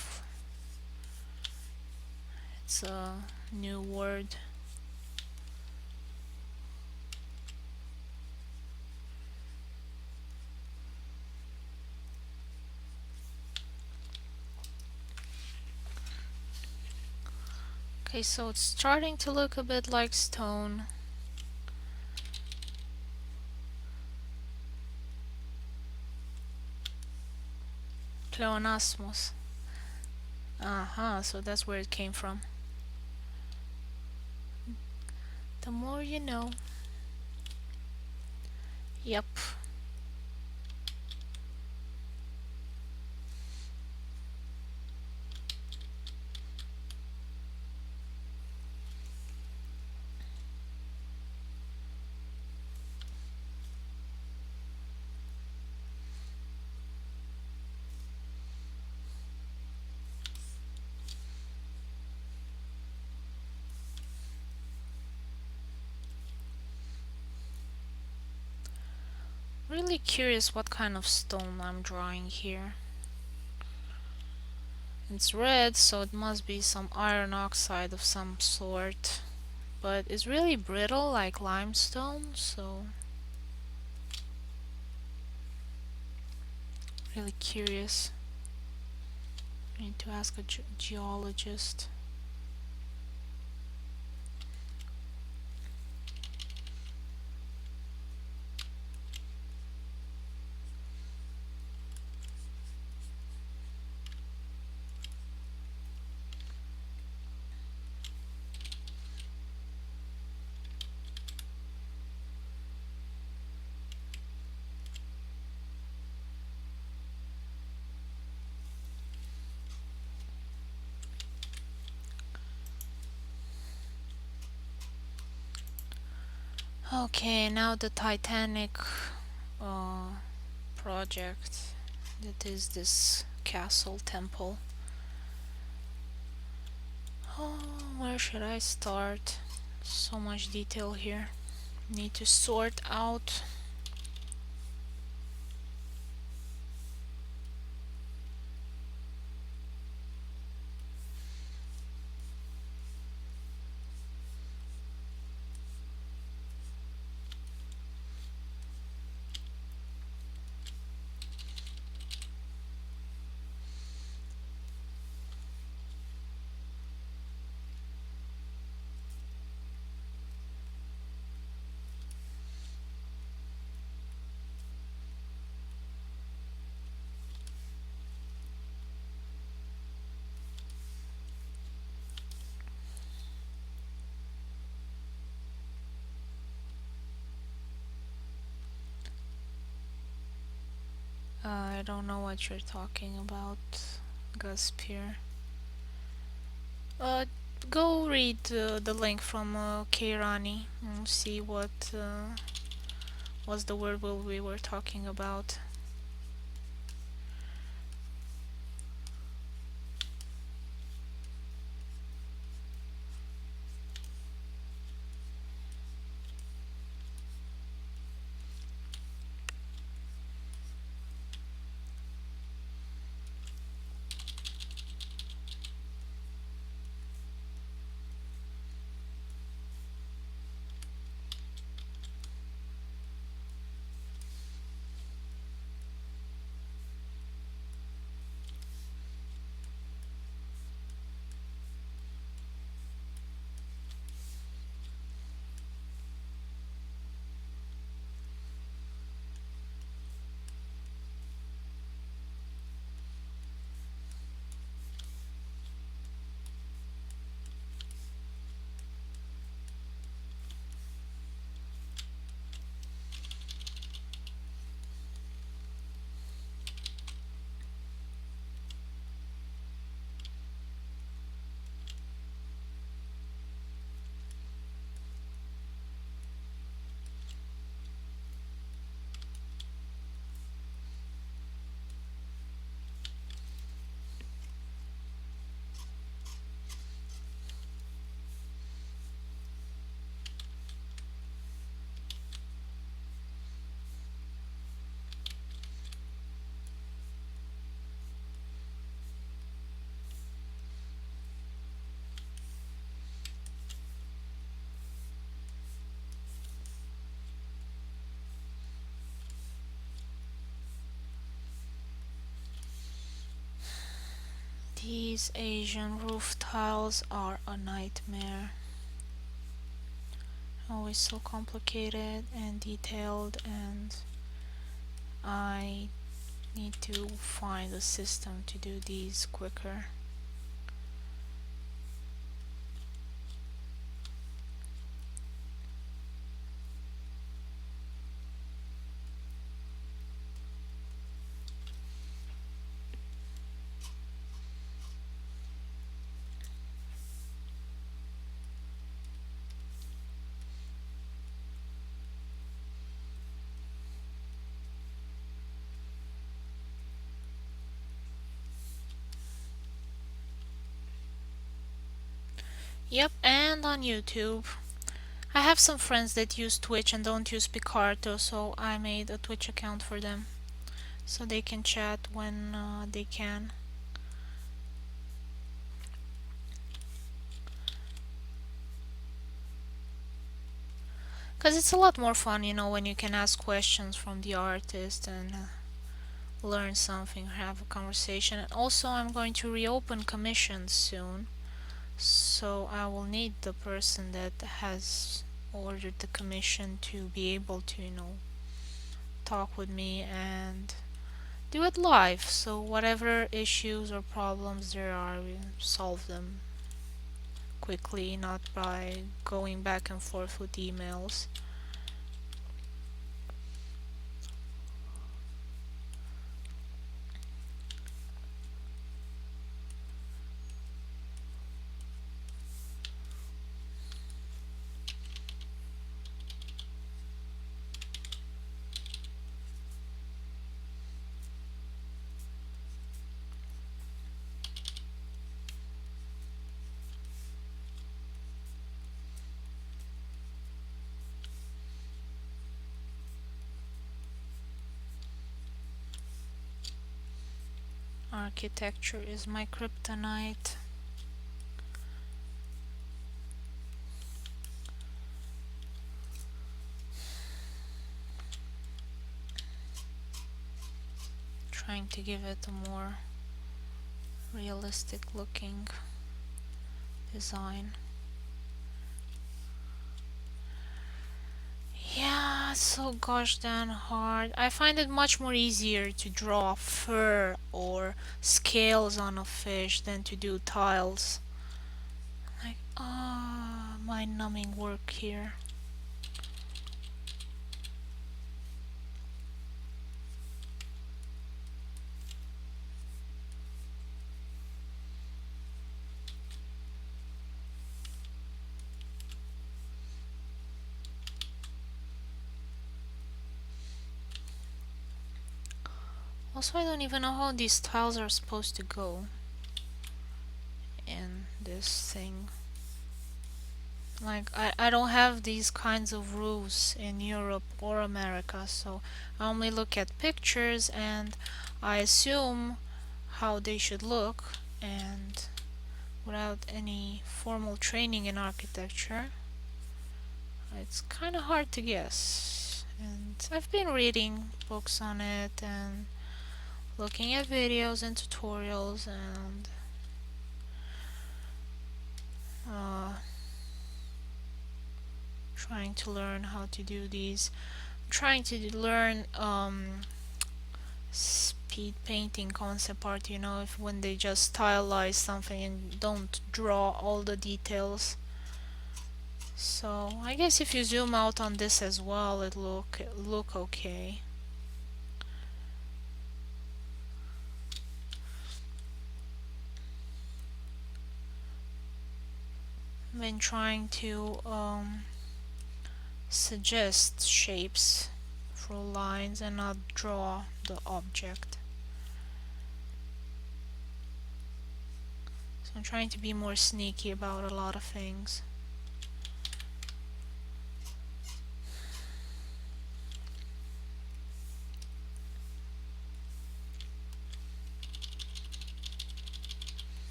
It's a new word. Okay, so it's starting to look a bit like stone. Pleonasmos. So that's where it came from. The more you know. Yep. Really curious what kind of stone I'm drawing here. It's red, so it must be some iron oxide of some sort. But it's really brittle like limestone, so really curious. I need to ask a geologist. Okay, now the Titanic project. That is this castle temple. Oh, Where should I start? So much detail here. Need to sort out. I don't know what you're talking about, Gaspir. Uh, Go read the link from Keirani and see what was the word we were talking about. These Asian roof tiles are a nightmare. Always so complicated and detailed, and I need to find a system to do these quicker. Yep, and on YouTube. I have some friends that use Twitch and don't use Picarto, so I made a Twitch account for them so they can chat when they can. Because it's a lot more fun, when you can ask questions from the artist and learn something, have a conversation. And also, I'm going to reopen commissions soon, so I will need the person that has ordered the commission to be able to, talk with me and do it live. So whatever issues or problems there are, we solve them quickly, not by going back and forth with emails. Architecture is my kryptonite. Trying to give it a more realistic looking design. Yeah, it's so gosh darn hard. I find it much more easier to draw fur or scales on a fish than to do tiles. Like, mind numbing work here. Also, I don't even know how these tiles are supposed to go in this thing. Like, I don't have these kinds of roofs in Europe or America, so I only look at pictures and I assume how they should look, and without any formal training in architecture, it's kind of hard to guess. And I've been reading books on it and looking at videos and tutorials and trying to learn how to do these. Trying to learn speed painting concept art, you know, if when they just stylize something and don't draw all the details. So I guess if you zoom out on this as well, it look okay. I've been trying to suggest shapes through lines and not draw the object. So I'm trying to be more sneaky about a lot of things.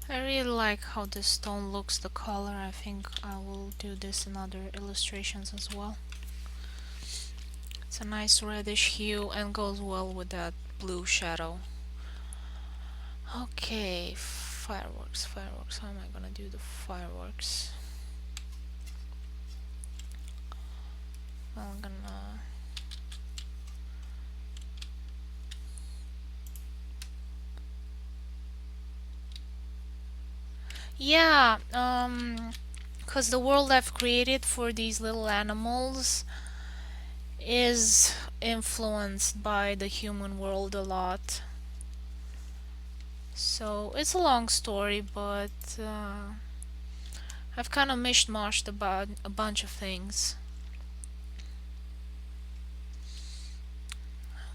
I really like how this stone looks, the color. I think I will do this in other illustrations as well. It's a nice reddish hue and goes well with that blue shadow. Okay, fireworks. How am I gonna do the fireworks? Well, I'm gonna... Yeah, because the world I've created for these little animals is influenced by the human world a lot. So it's a long story, but I've kind of mishmashed about a bunch of things.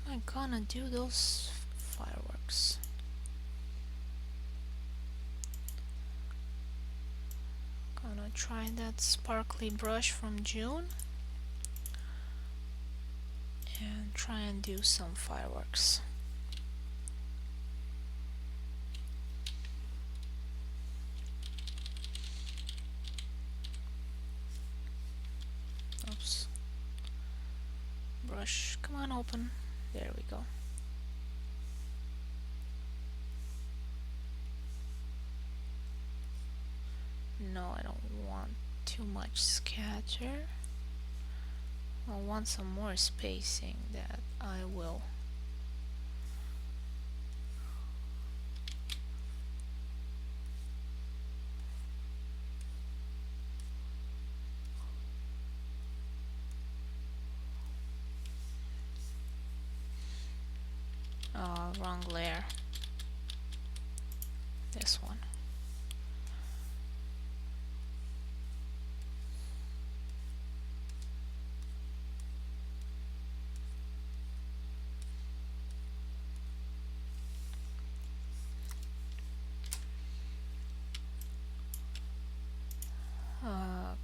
How am I gonna do those fireworks? Gonna try that sparkly brush from June and try and do some fireworks. Oops. brush. Come on, open. There we go. No, I don't want too much scatter. I want some more spacing. That I will. Wrong layer. This one.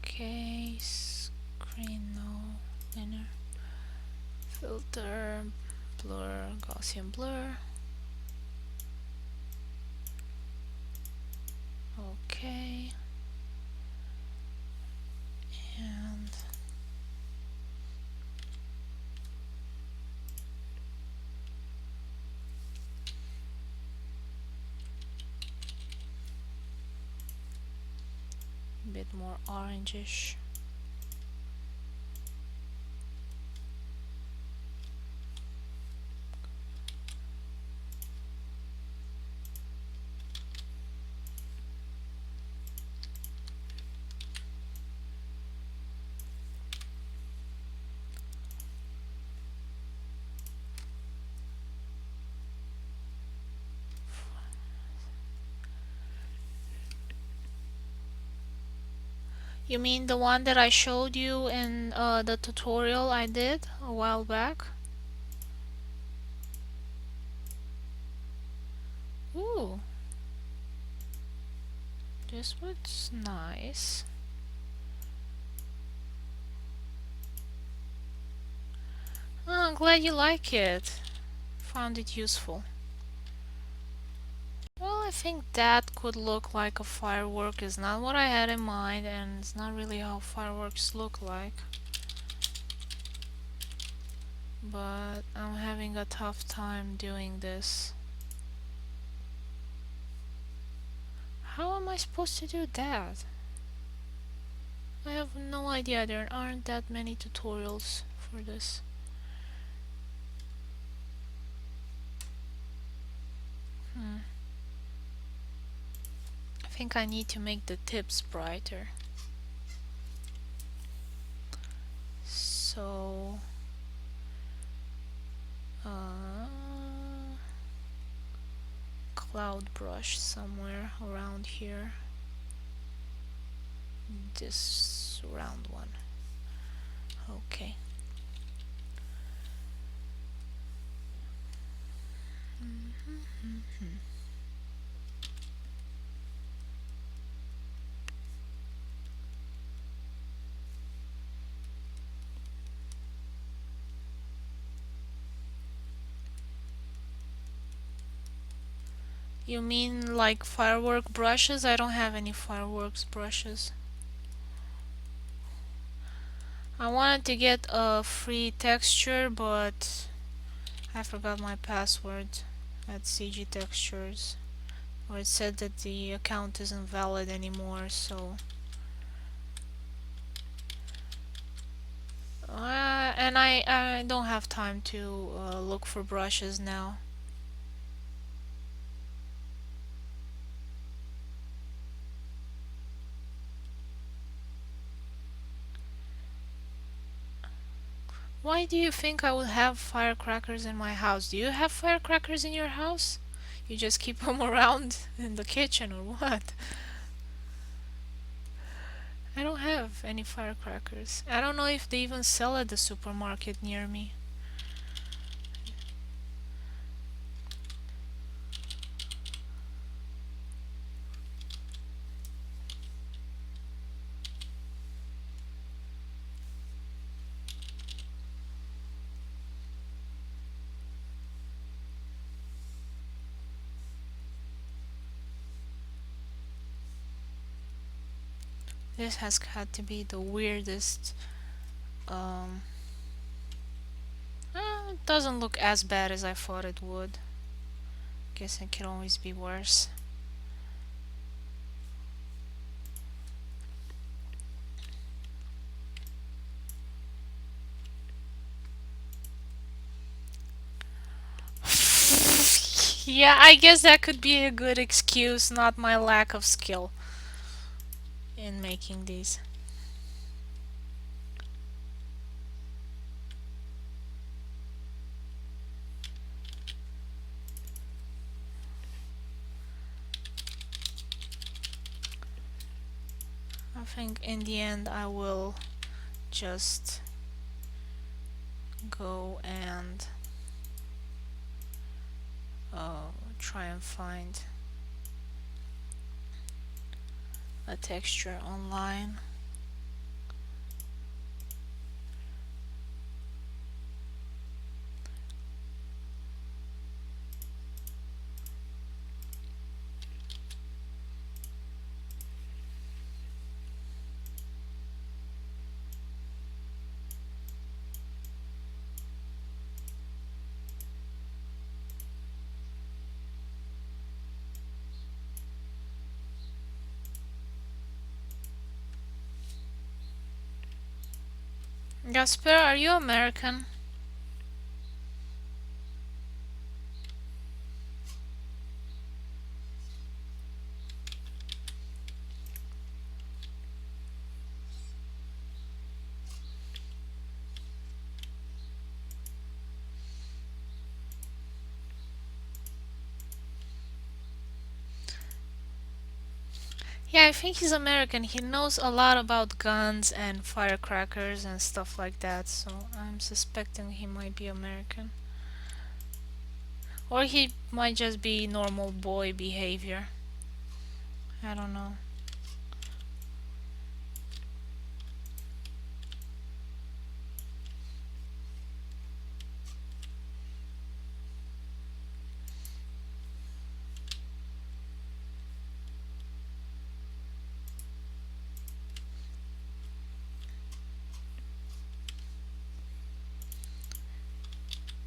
Okay, screen no, inner filter, blur, Gaussian blur. Okay, and a bit more orangish. You mean the one that I showed you in the tutorial I did a while back? Ooh, this was nice. Oh, I'm glad you like it. Found it useful. Well, I think that could look like a firework. Is not what I had in mind, and it's not really how fireworks look like. But I'm having a tough time doing this. How am I supposed to do that? I have no idea. There aren't that many tutorials for this. I think I need to make the tips brighter. So cloud brush somewhere around here. This round one. Okay. You mean like firework brushes? I don't have any fireworks brushes. I wanted to get a free texture, but I forgot my password at CG Textures, or it said that the account isn't valid anymore, so and I don't have time to look for brushes now. Why do you think I would have firecrackers in my house? Do you have firecrackers in your house? You just keep them around in the kitchen or what? I don't have any firecrackers. I don't know if they even sell at the supermarket near me. This has got to be the weirdest It doesn't look as bad as I thought it would. Guess it can always be worse. Yeah, I guess that could be a good excuse, not my lack of skill in making these. I think in the end I will just go and try and find a texture online. Gasper, are you American? Yeah, I think he's American. He knows a lot about guns and firecrackers and stuff like that, so I'm suspecting he might be American. Or he might just be normal boy behavior. I don't know.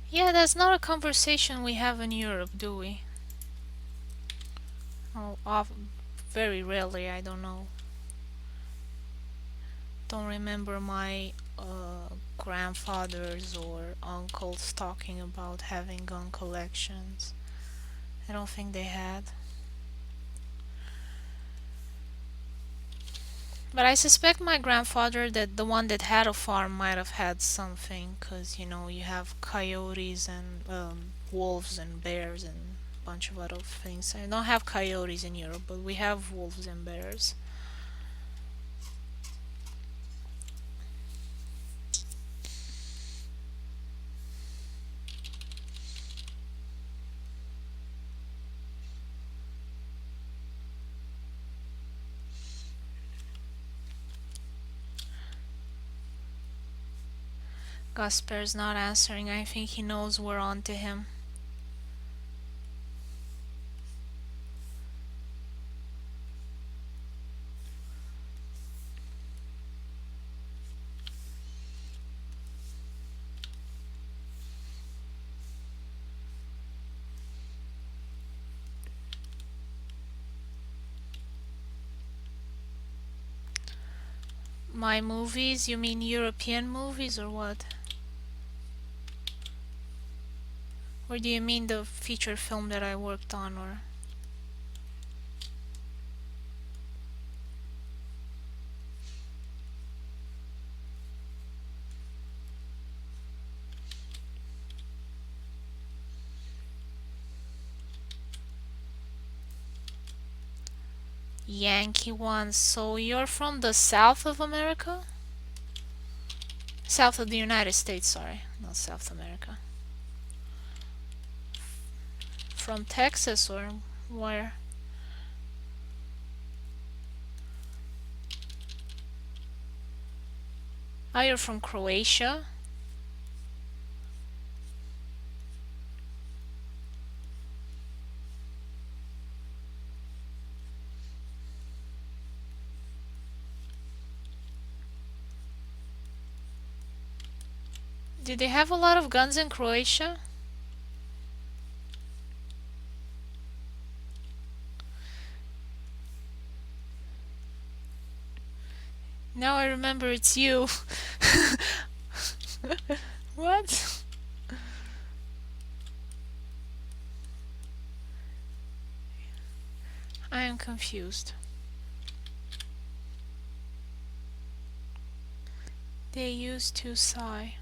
Yeah, that's not a conversation we have in Europe, do we? Oh, very rarely, I don't know. Don't remember my grandfathers or uncles talking about having gun collections. I don't think they had. But I suspect my grandfather, that the one that had a farm, might have had something, because you have coyotes and wolves and bears and a bunch of other things. I don't have coyotes in Europe, but we have wolves and bears. Gasper's not answering. I think he knows we're on to him. My movies? You mean European movies or what? Or do you mean the feature film that I worked on, or? Yankee ones. So you're from the south of America? South of the United States, sorry. Not South America. From Texas or where? Oh, you're from Croatia? Did they have a lot of guns in Croatia? Now I remember it's you. What? I am confused. They used to sigh.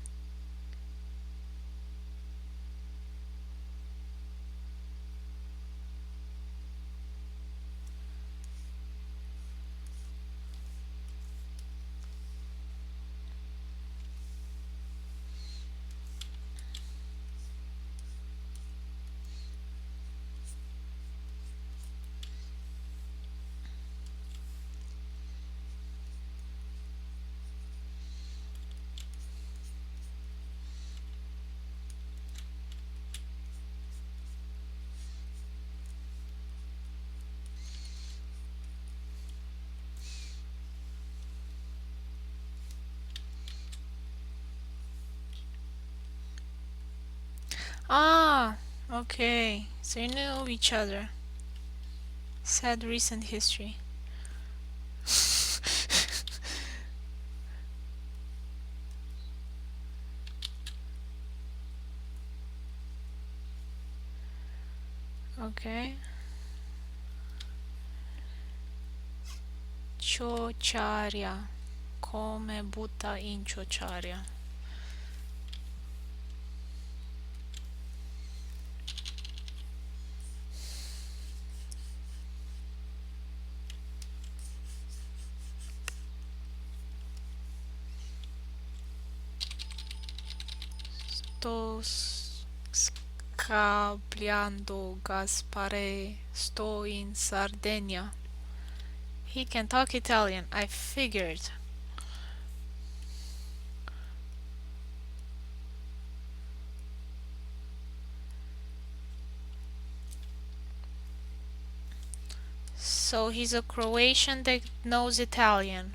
Ah, okay. So you know each other. Sad recent history. Okay. Ciociaria. Come butta in ciociaria. Sto scabliando Gaspare. Sto in Sardegna. He can talk Italian. I figured. So he's a Croatian that knows Italian.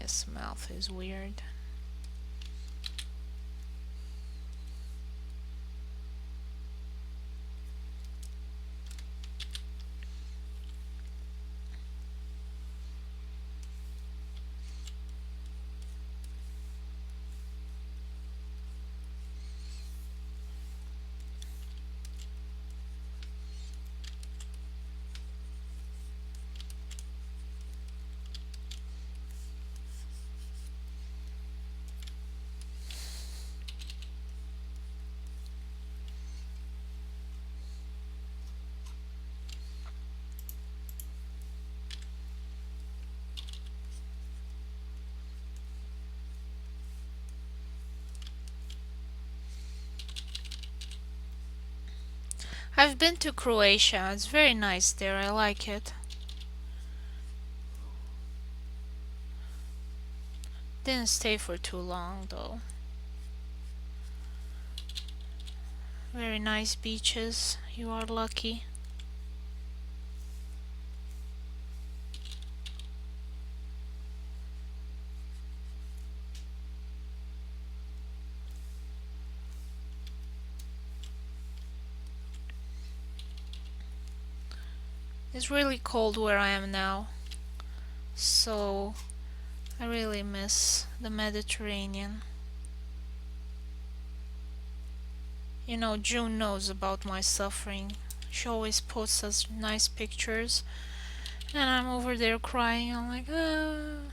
This mouth is weird. I've been to Croatia. It's very nice there. I like it. Didn't stay for too long though. Very nice beaches. You are lucky. It's really cold where I am now. So I really miss the Mediterranean. You know, June knows about my suffering. She always posts us nice pictures, and I'm over there crying. I'm like, ah.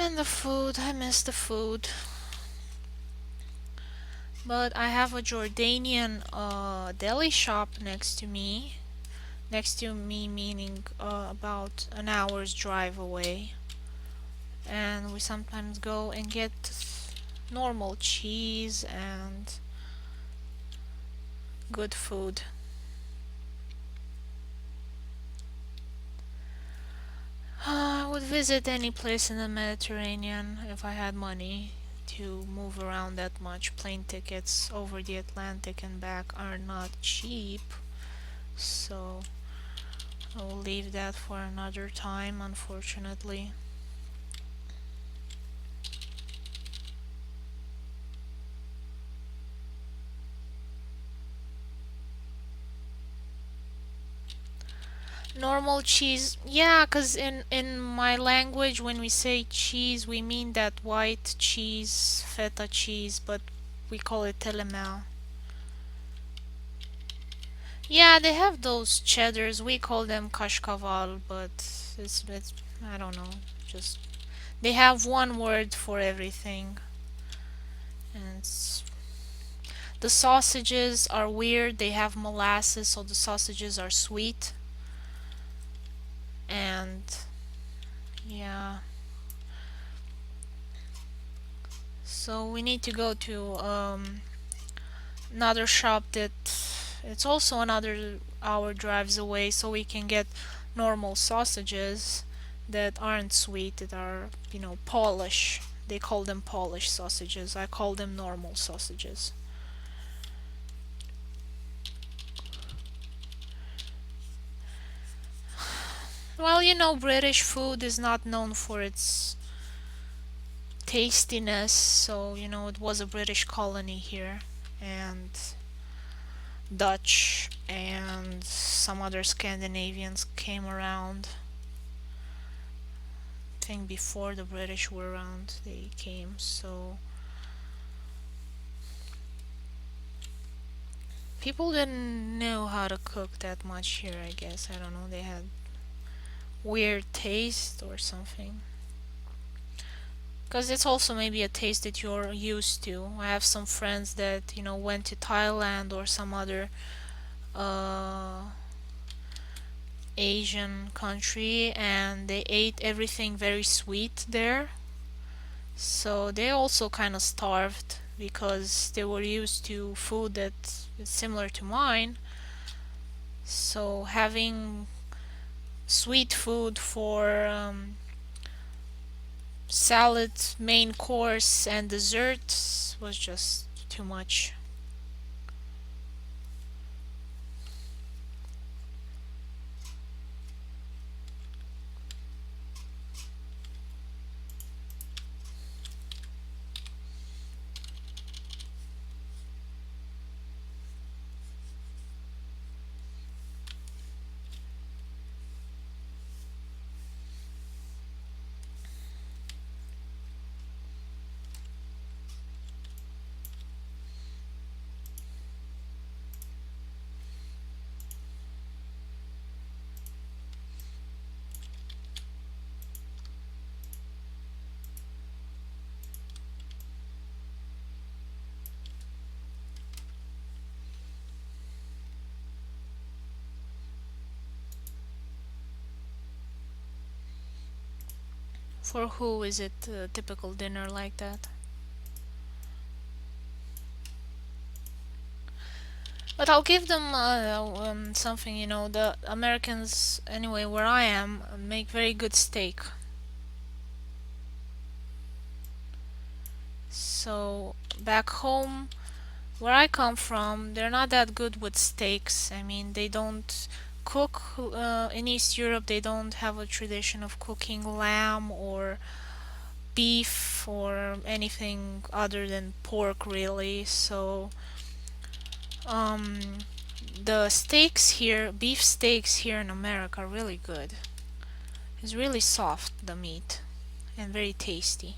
And the food, I miss the food. But I have a Jordanian deli shop next to me meaning about an hour's drive away. And we sometimes go and get normal cheese and good food. I would visit any place in the Mediterranean if I had money to move around that much. Plane tickets over the Atlantic and back are not cheap, so I will leave that for another time, unfortunately. Normal cheese, yeah, 'cause in my language, when we say cheese, we mean that white cheese, feta cheese, but we call it telemel. Yeah, they have those cheddars. We call them kashkaval, but it's I don't know. Just they have one word for everything, and the sausages are weird. They have molasses, so the sausages are sweet, and yeah. So we need to go to another shop that it's also another hour drives away, so we can get normal sausages that aren't sweet, that are, polish. They call them polish sausages. I call them normal sausages. Well, British food is not known for its tastiness, so, it was a British colony here, and Dutch and some other Scandinavians came around. I think before the British were around, they came, so people didn't know how to cook that much here, I guess. I don't know, they had weird taste or something. Because it's also maybe a taste that you're used to. I have some friends that, went to Thailand or some other uh, Asian country, and they ate everything very sweet there. So they also kind of starved because they were used to food that is similar to mine. So having sweet food for salad, main course, and dessert was just too much. For who is it a typical dinner like that? But I'll give them something, the Americans, anyway, where I am, make very good steak. So back home, where I come from, they're not that good with steaks. I mean, they don't cook in East Europe. They don't have a tradition of cooking lamb or beef or anything other than pork, really. So, um, the steaks here, beef steaks here in America, are really good. It's really soft, the meat, and very tasty.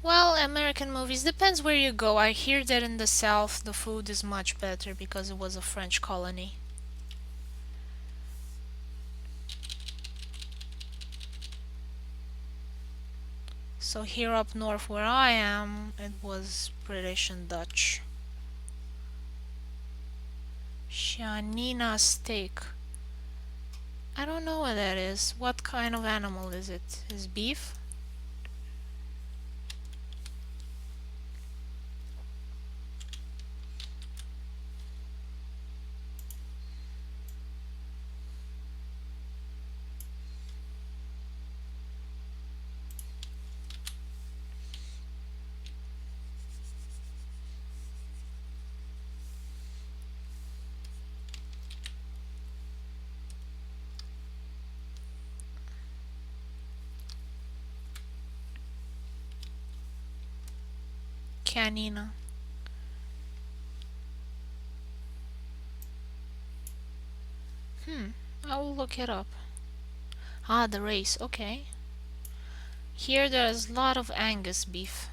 Well, American movies depends where you go. I hear that in the South the food is much better because it was a French colony. So here up north where I am, it was British and Dutch. Shanina steak. I don't know what that is. What kind of animal is it? Is beef? Canina. I will look it up. Ah, the race. Okay. Here there's a lot of Angus beef.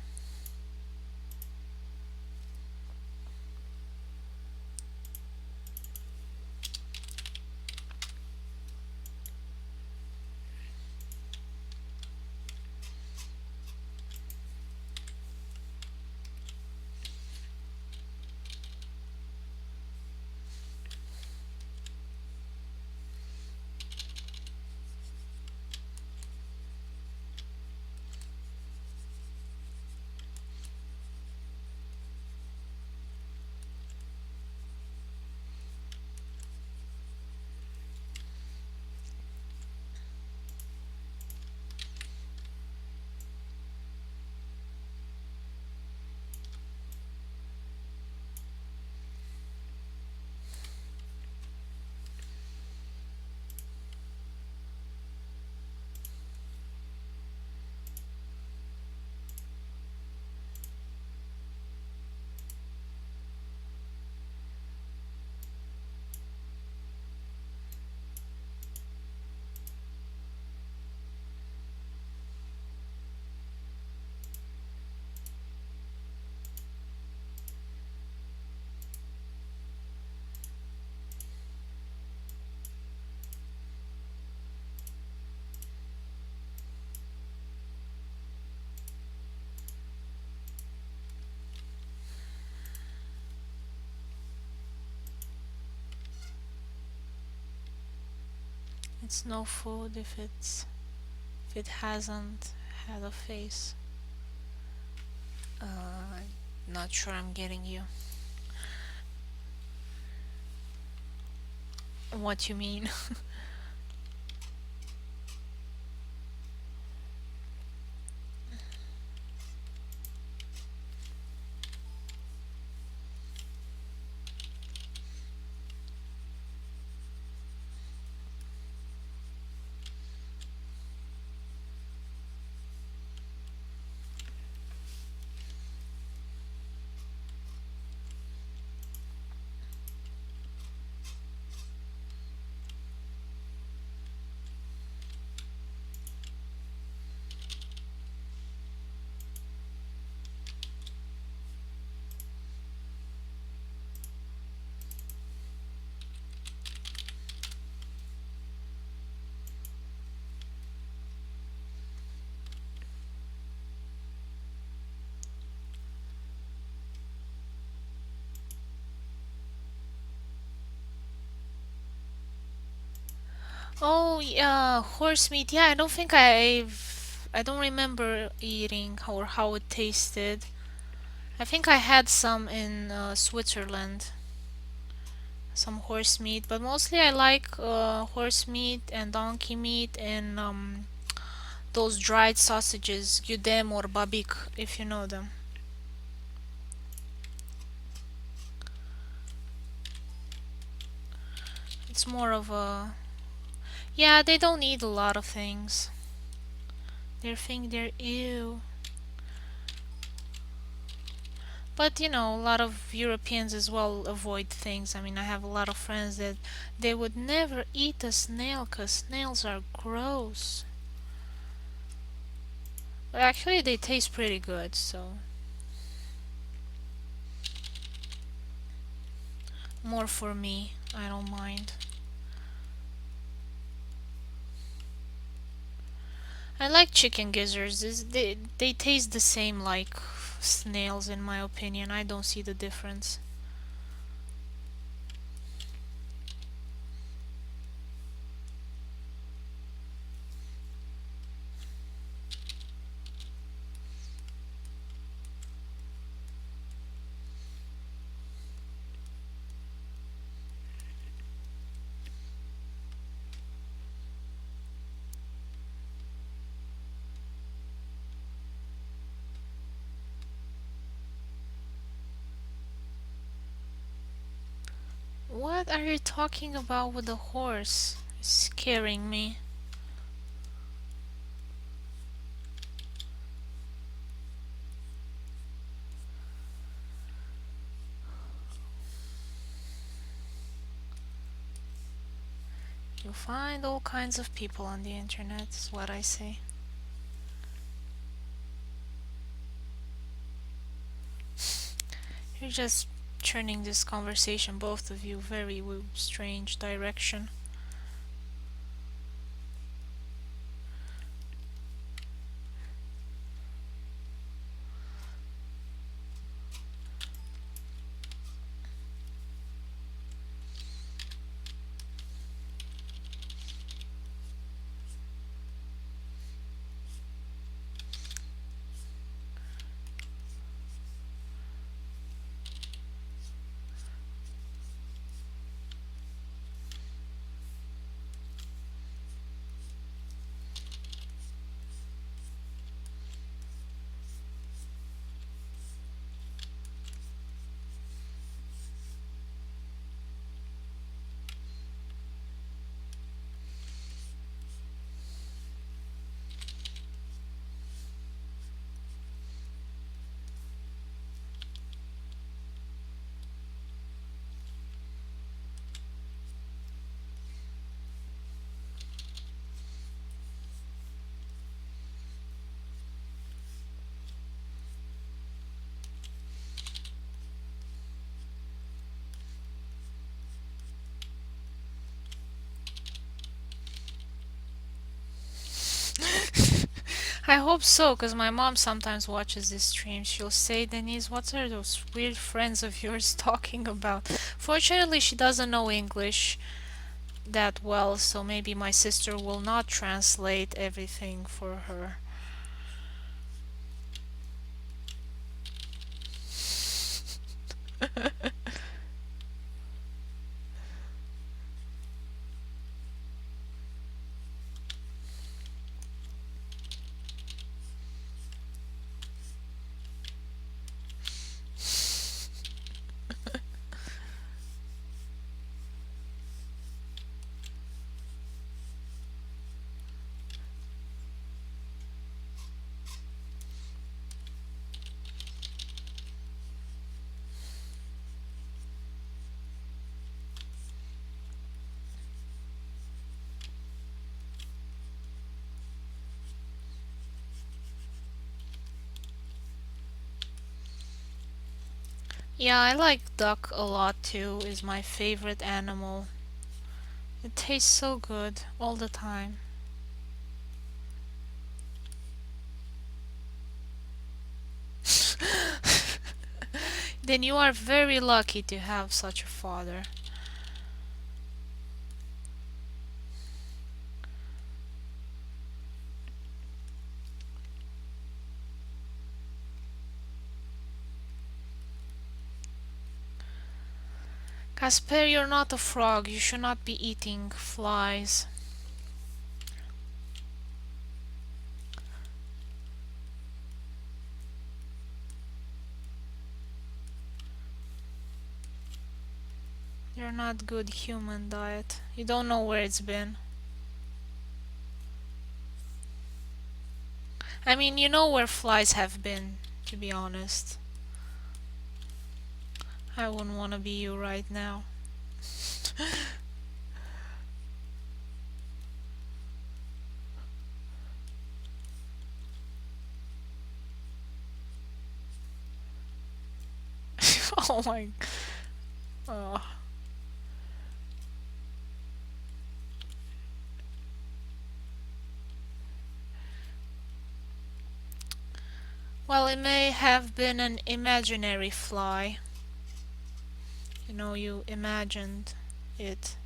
It's no food if it hasn't had a face. Not sure I'm getting you. What you mean? Oh yeah, horse meat. Yeah, I don't remember eating or how it tasted. I think I had some in Switzerland, some horse meat, but mostly I like horse meat and donkey meat and those dried sausages, gyudem or babik, if you know them. It's more of a yeah. They don't eat a lot of things. They think they're ew. But you know, a lot of Europeans as well avoid things. I mean, I have a lot of friends that they would never eat a snail because snails are gross. But actually, they taste pretty good, so more for me. I don't mind. I like chicken gizzards. They taste the same like snails in my opinion. I don't see the difference. What are you talking about with the horse? It's scaring me. You'll find all kinds of people on the internet, is what I say. You're just turning this conversation, both of you, very strange direction. I hope so, because my mom sometimes watches this stream. She'll say, Denise, what are those weird friends of yours talking about? Fortunately, she doesn't know English that well, so maybe my sister will not translate everything for her. Yeah, I like duck a lot too, is my favorite animal. It tastes so good all the time. Then you are very lucky to have such a father. Casper, you're not a frog. You should not be eating flies. You're not good human diet. You don't know where it's been. I mean, you know where flies have been, to be honest. I wouldn't want to be you right now. Oh my. Oh. Well, it may have been an imaginary fly. You imagined it.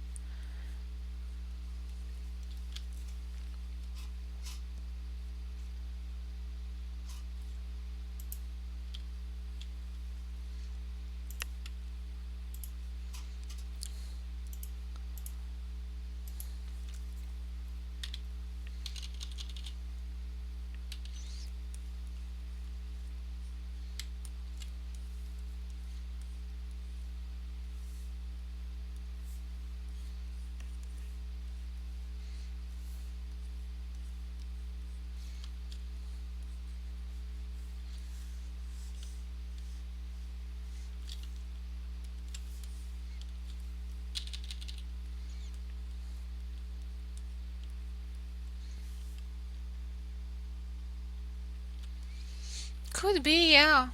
Could be, yeah.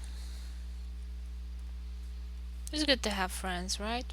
It's good to have friends, right?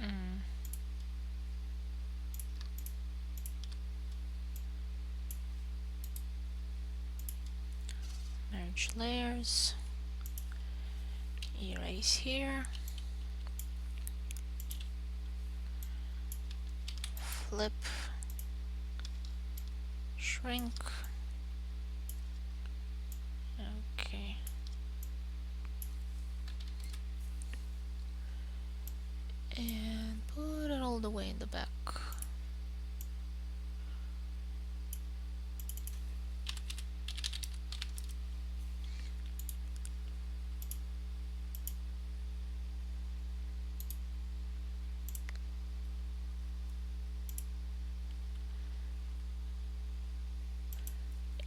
Mm. Merge layers. Erase here. Flip. Shrink. Okay. And put it all the way in the back.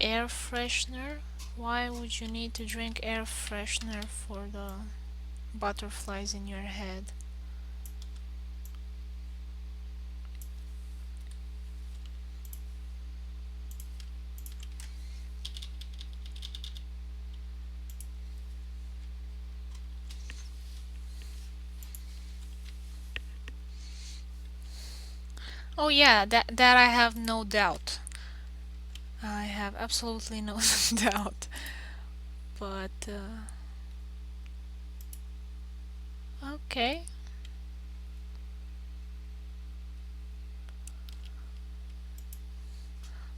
Air freshener. Why would you need to drink air freshener for the butterflies in your head? Oh yeah, that I have no doubt. I have absolutely no doubt. But okay.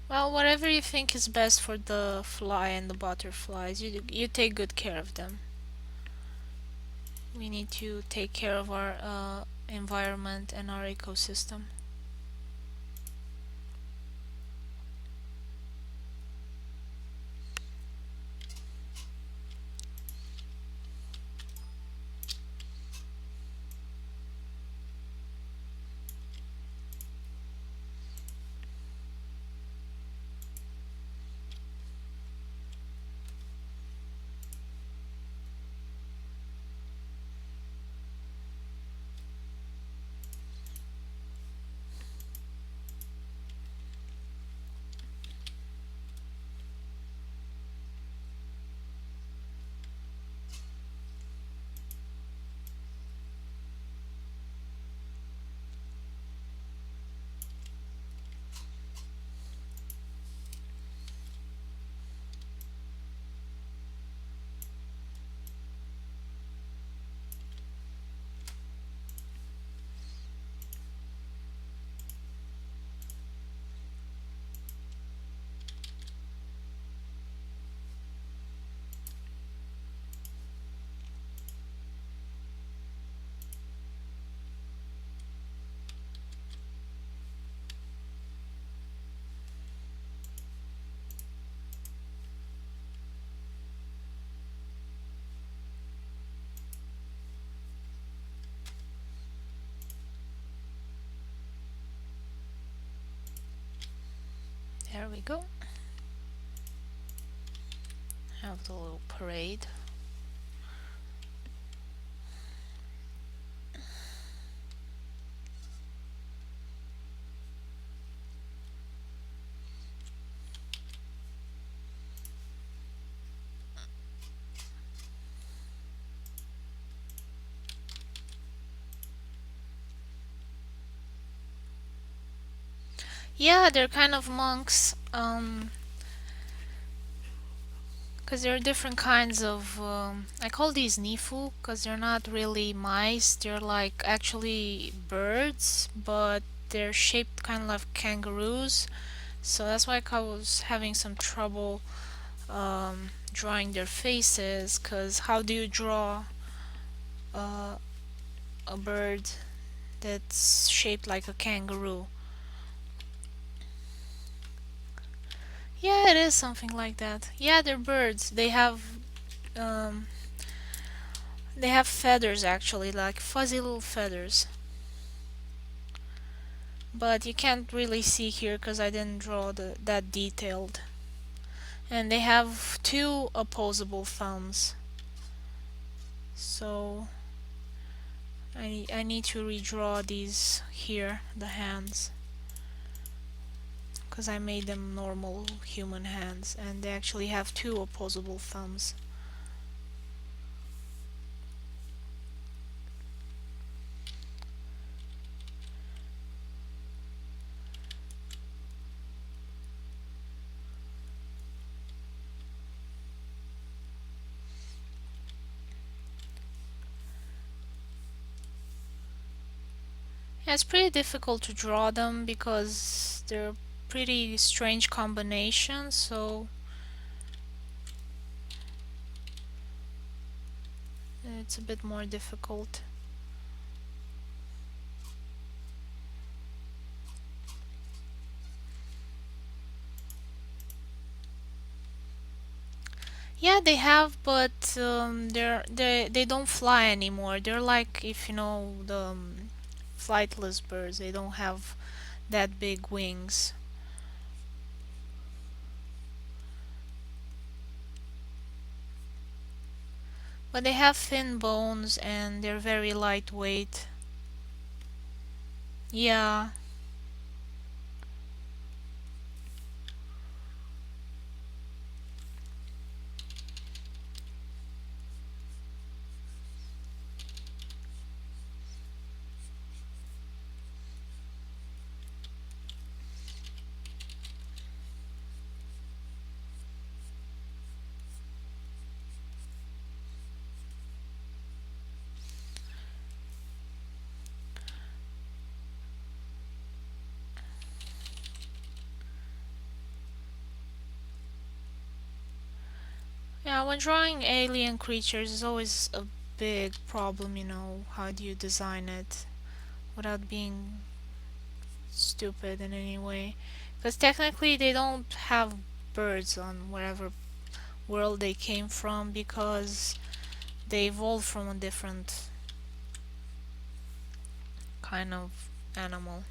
Well, whatever you think is best for the fly and the butterflies, you take good care of them. We need to take care of our environment and our ecosystem. There we go. Have the little parade. Yeah, they're kind of monks. Because there are different kinds of. I call these Niifu because they're not really mice. They're like actually birds, but they're shaped kind of like kangaroos. So that's why I was having some trouble drawing their faces. Because how do you draw uh, a bird that's shaped like a kangaroo? Yeah, it is something like that. Yeah, they're birds. Um, they have feathers actually, like fuzzy little feathers. But you can't really see here because I didn't draw that detailed. And they have two opposable thumbs. So I need to redraw these here, the hands. Because I made them normal human hands and they actually have two opposable thumbs. Yeah, it's pretty difficult to draw them because they're pretty strange combinations, so it's a bit more difficult. Yeah, they have, but they don't fly anymore. They're like, if you know the flightless birds. They don't have that big wings. But they have thin bones and they're very lightweight. Yeah. Yeah, when drawing alien creatures is always a big problem, you know. How do you design it without being stupid in any way? Because technically they don't have birds on wherever world they came from because they evolved from a different kind of animal.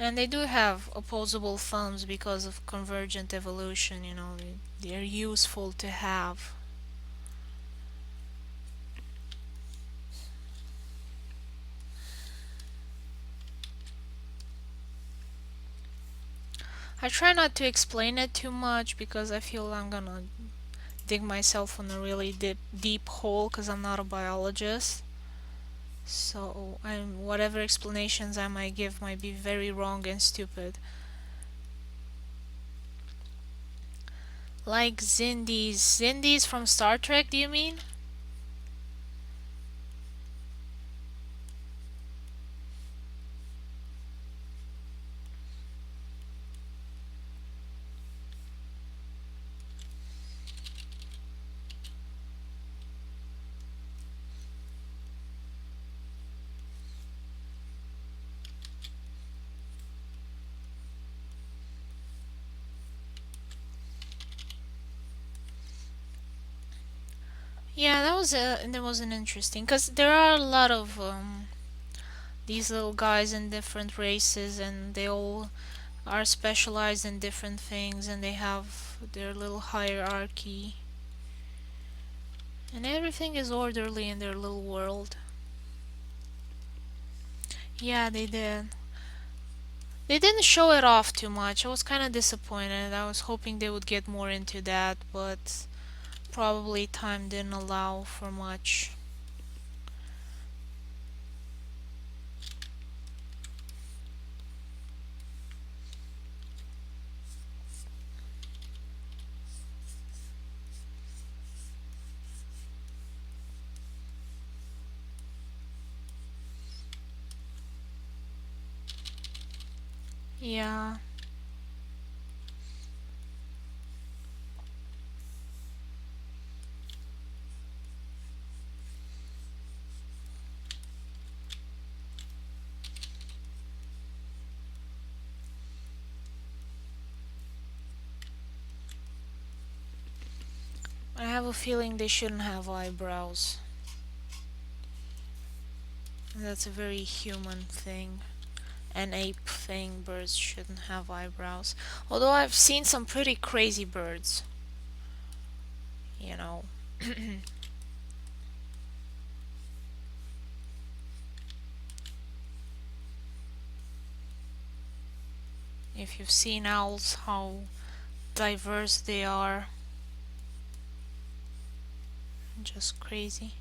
And they do have opposable thumbs because of convergent evolution, you know, they're useful to have. I try not to explain it too much because I feel I'm gonna dig myself in a really deep hole because I'm not a biologist. So whatever explanations I might give might be very wrong and stupid. Like Zindies. Zindies from Star Trek, do you mean? Yeah, that was an interesting because there are a lot of these little guys in different races, and they all are specialized in different things, and they have their little hierarchy, and everything is orderly in their little world. Yeah, they did. They didn't show it off too much. I was kind of disappointed. I was hoping they would get more into that, but probably time didn't allow for much. Yeah. I have a feeling they shouldn't have eyebrows. That's a very human thing. An ape thing. Birds shouldn't have eyebrows. Although I've seen some pretty crazy birds. You know. If you've seen owls, how diverse they are. Just crazy.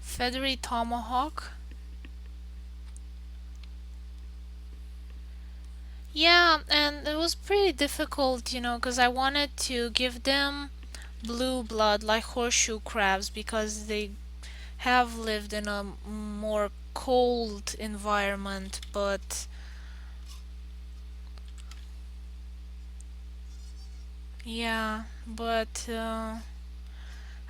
Feathery tomahawk. Yeah, and it was pretty difficult, because I wanted to give them blue blood like horseshoe crabs because they have lived in a more cold environment, but yeah, but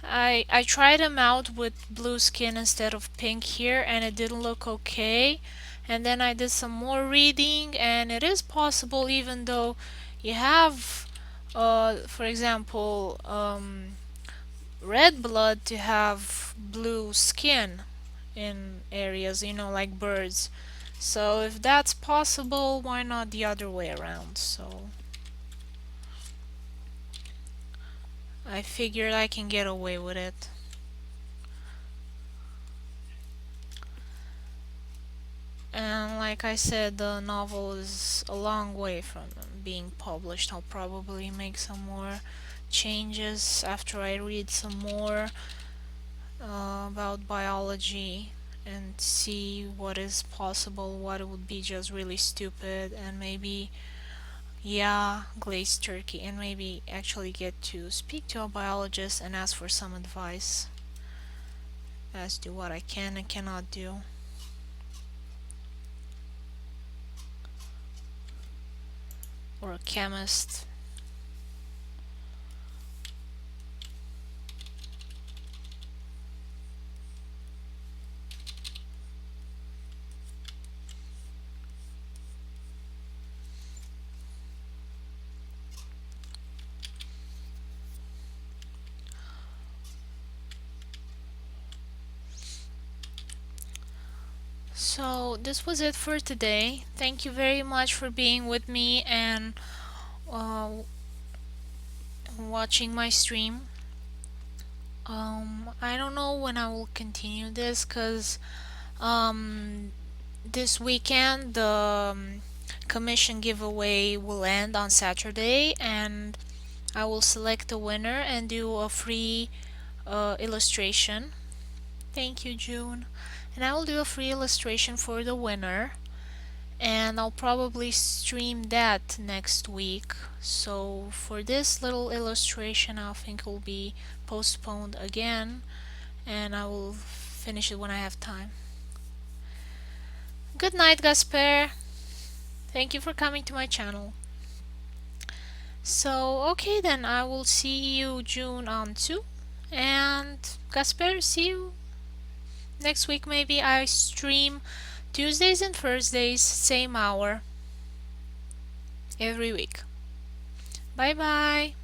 I tried them out with blue skin instead of pink here, and it didn't look okay. And then I did some more reading, and it is possible, even though you have, for example, red blood, to have blue skin in areas, like birds. So if that's possible, why not the other way around? So I figured I can get away with it. And like I said, the novel is a long way from being published. I'll probably make some more changes after I read some more about biology and see what is possible, what would be just really stupid, and maybe, yeah, glazed turkey, and maybe actually get to speak to a biologist and ask for some advice as to what I can and cannot do. Or a chemist. So this was it for today. Thank you very much for being with me and uh, watching my stream. I don't know when I will continue this because um, this weekend the commission giveaway will end on Saturday, and I will select a winner and do a free illustration. Thank you, June. And I will do a free illustration for the winner, and I'll probably stream that next week. So for this little illustration, I think it will be postponed again, and I will finish it when I have time. Good night, Gasper. Thank you for coming to my channel. So, okay then, I will see you June on 2, and Gasper, see you Next week maybe I stream Tuesdays and Thursdays, same hour, every week. Bye bye.